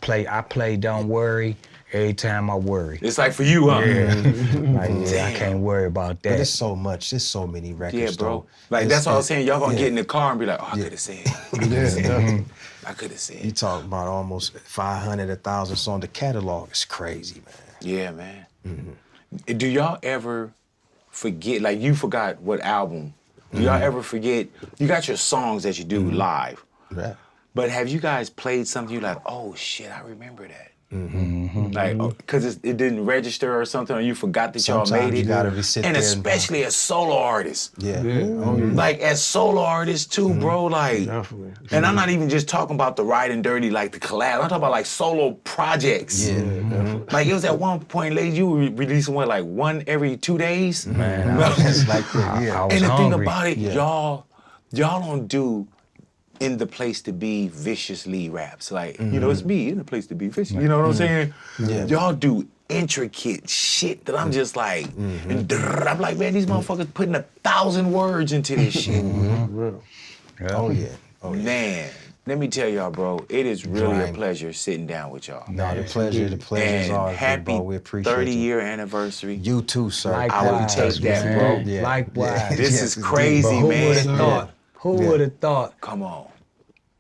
play Don't Worry every time I worry. It's like for you, huh? I can't worry about that. But it's so much. There's so many records. Yeah, bro. though. Like, It's- that's what I was saying. Y'all gonna yeah. get in the car and be like, oh, I could've said. I could've said. You talk about almost 500, 1,000 songs. The catalog is crazy, man. Yeah, man. Do y'all ever forget, like you forgot what album, do y'all ever forget, you got your songs that you do live, Right. but have you guys played something you like, oh shit, I remember that? Like, because it didn't register or something, or you forgot that y'all Sometimes made it. you gotta sit and there especially as solo artists. Yeah. Like as solo artists too, bro. Like, Definitely. and I'm not even just talking about the Riding Dirty, like the collab. I'm talking about like solo projects. Yeah. Like it was at one point, ladies, you were releasing what, like one every 2 days? Man, I was, It's like that, yeah. I was And the hungry. thing about it, y'all don't do In the Place to Be viciously raps. Like, you know, it's me in the place to be vicious. You know what I'm saying? Yeah. Y'all do intricate shit that I'm just like, and I'm like, man, these motherfuckers putting 1,000 words into this shit. Real. Oh, yeah. Oh, yeah. Man, let me tell y'all, bro, it is really a Right. pleasure sitting down with y'all. No, the pleasure's And ours, big happy bro. We appreciate 30-year anniversary. You too, sir. I would take that, man. bro. Yeah. Likewise. This Yes, is indeed. crazy, But who man. would have thought? Who would have thought? Come on.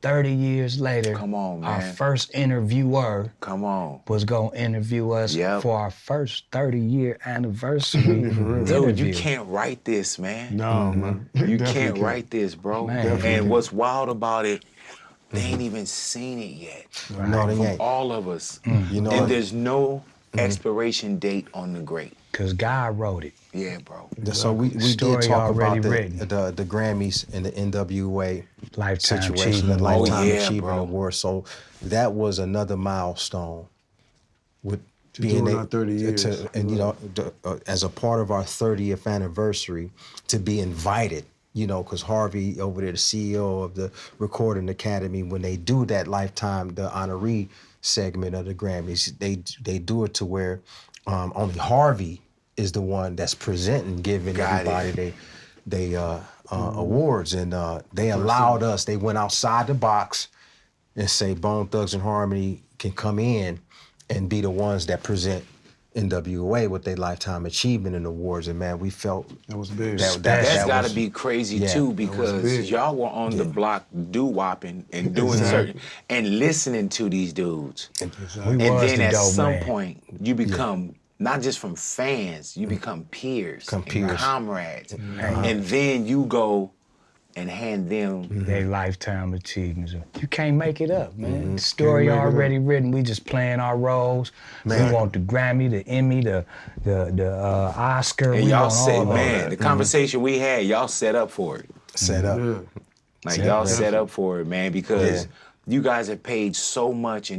30 years later, Come on, our man. first interviewer Come on. was gonna interview us Yep. for our first 30-year anniversary. Dude, interview. you can't write this, man. No, man. You Definitely can't write this, bro. Man. And what's wild about it, they ain't even seen it yet. No, they From ain't. all of us. You know, And there's no expiration date on the great. Cause God wrote it. Yeah, bro. so we did Story talk already about written. the Grammys and the NWA Lifetime situation, Achievement the Lifetime Oh, yeah, Achievement bro. Award. So that was another milestone with doing being our 30 years. and you know, as a part of our 30th anniversary, to be invited. You know, because Harvey over there, the CEO of the Recording Academy, when they do that Lifetime, the honoree segment of the Grammys, they do it to where only Harvey is the one that's presenting, giving Got everybody they awards, and they allowed us. They went outside the box and say Bone Thugs and Harmony can come in and be the ones that present NWA with their Lifetime Achievement and Awards, and man, we felt That was big. That's that got to was- be crazy yeah, too, big. because y'all were on the block doo-wopping and doing certain and listening to these dudes. We And was then the at dope some man. point, you become not just from fans, you become peers, and peers. comrades. And then you go and hand them. They Lifetime Achievements. You can't make it up, man. The story make it already written. We just playing our roles. Man. We want the Grammy, the Emmy, the Oscar. And we y'all want said, all of man, it. the conversation we had, y'all set up for it. set up. Yeah. Like Yeah, y'all definitely. set up for it, man, because Yeah. you guys have paid so much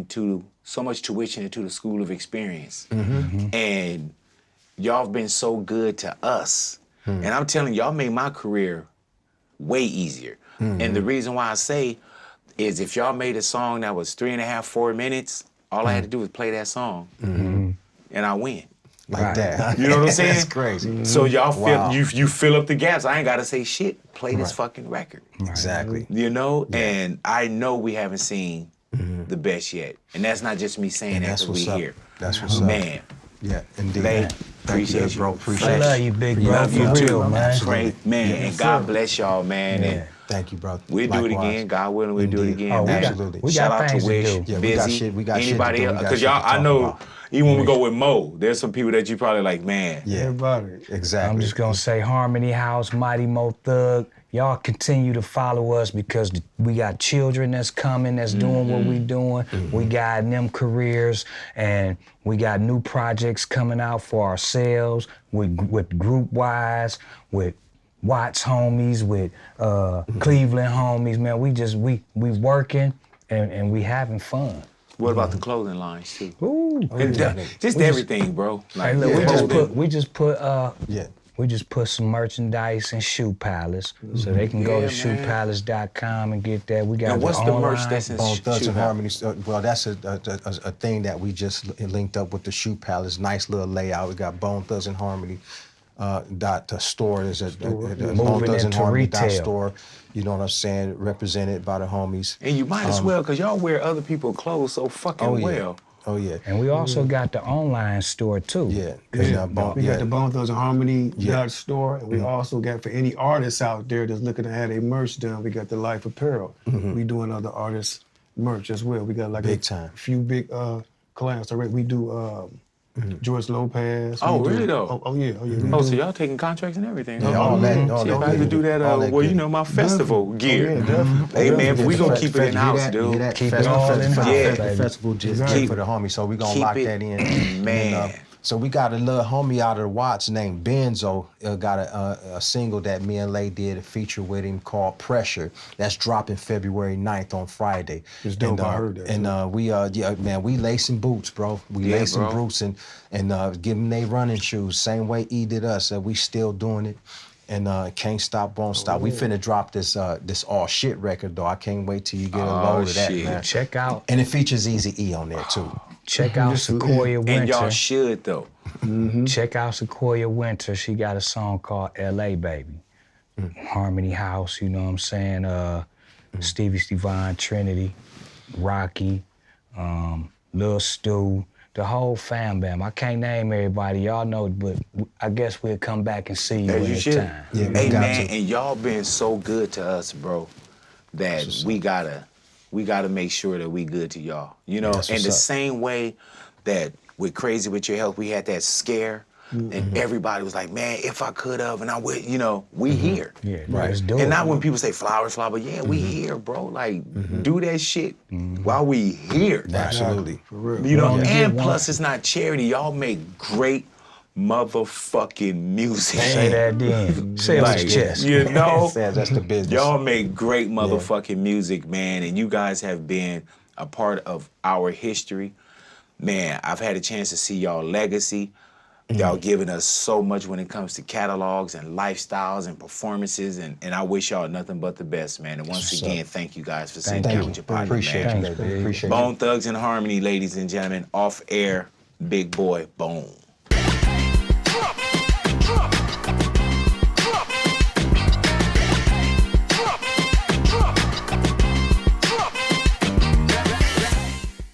tuition into the school of experience. And y'all have been so good to us. And I'm telling y'all made my career way easier. And the reason why I say is if y'all made a song that was 3.5, 4 minutes, all I had to do was play that song and I win. Like Right. that. You know what I'm saying? That's crazy. So y'all Wow. you fill up the gaps. I ain't gotta say shit. Play this fucking record. Exactly. You know, and I know we haven't seen the best yet, and that's not just me saying And that that's because we what's up. here. That's what's up. Man, Yeah, indeed. Lay, Appreciate you, bro. Appreciate I love you, big bro. Love you For too, real, man. Great, man. And God bless y'all, man. Yeah. And Thank you, brother. we'll do it Likewise. again. God willing, we'll do it Indeed. again, Oh, we man. got- Absolutely. we Shout got out things to to Wish, do. Yeah, we got Bizzy, shit- we got shit to anybody do. We else? got Because shit to y'all, I talk know, about. even when we go with Mo, there's some people that you probably like, man. Yeah, Everybody. exactly. I'm just gonna say Harmony House, Mighty Mo Thug. Y'all continue to follow us because we got children that's coming, that's doing what we doing. We got them careers, and we got new projects coming out for ourselves with group wise, with Watts homies, with Cleveland homies. Man, we working and we having fun. What about the clothing lines too? Ooh. And just everything, bro. Like, Hey, look, Yeah. we just put Yeah. we just put some merchandise in Shoe Palace, so they can go to Yeah, man. shoepalace.com and get that. We got and what's the merch that's in Bone Thugs Shoe and Palace? Harmony. Well, that's a thing that we just linked up with the Shoe Palace. Nice little layout. We got Bone Thugs and Harmony dot store. There's a Bone Moving Thugs and into Harmony dot retail. store. You know what I'm saying? Represented by the homies. And you might as well, because y'all wear other people's clothes so fucking Oh yeah. well. Oh yeah. And we also got the online store too. Yeah. Yeah. And, We got the Bone Thugs and Harmony Yeah. store, and we also got, for any artists out there that's looking to have their merch done, we got the Life Apparel. We doing other artists' merch as well. We got like Big a time. few big collabs already. We do George Lopez. Oh, we do, really though? Oh yeah. We Oh, do, so y'all taking contracts and everything? Yeah, huh? all that. All See, that if I had to good. do that, All that well, you good. know, my festival gear. yeah, definitely. Hey, man, we gonna Fe- keep it in you house, hear that? You dude. hear that? Keep it all in-house, Yeah. baby. Festival just Exactly. for the homie, so we gonna Keep lock it- that in. Man. And, so we got a little homie out of the Watts named Benzo. Got a single that me and Lay did a feature with him called Pressure. That's dropping February 9th on Friday. It's dope, And, I heard that, And too. we man, we lacing boots, bro. We Yeah, lacing bro. boots and give them they running shoes. Same way E did us. We still doing it. And can't stop, won't stop. We finna drop this all shit record though. I can't wait till you get a load of that, shit. man. Check out And it features Easy E on there too. Sequoia Winter. And y'all should, though. Check out Sequoia Winter. She got a song called L.A. Baby. Harmony House, you know what I'm saying? Stevie's Divine Trinity, Rocky, Lil Stu, the whole fam bam. I can't name everybody, y'all know, but I guess we'll come back and see you As when you it's should. time. Yeah, Hey, we got man, to. and y'all been so good to us, bro, that we gotta make sure that we good to y'all. You know, That's in what's the up. same way that with Crazy With Your Health, we had that scare, and everybody was like, man, if I could have, and I would, you know, we here. Yeah, let's do And it. not when people say flowers, but yeah, we here, bro. Like, do that shit while we here. Absolutely. For real. You know, only get and one. plus it's not charity. Y'all make great motherfucking music. Say that then. Say it with Like, your chest. you know, Says that's the business. y'all make great motherfucking music, man, and you guys have been a part of our history. Man, I've had a chance to see y'all legacy. Y'all giving us so much when it comes to catalogs and lifestyles and performances, and I wish y'all nothing but the best, man. And once what's again, up. thank you guys for sitting Thank down you. with your partner, Appreciate man. you, Thanks, baby. big. Appreciate Bone Thugs and Harmony, ladies and gentlemen, off air, Big Boy, Bone.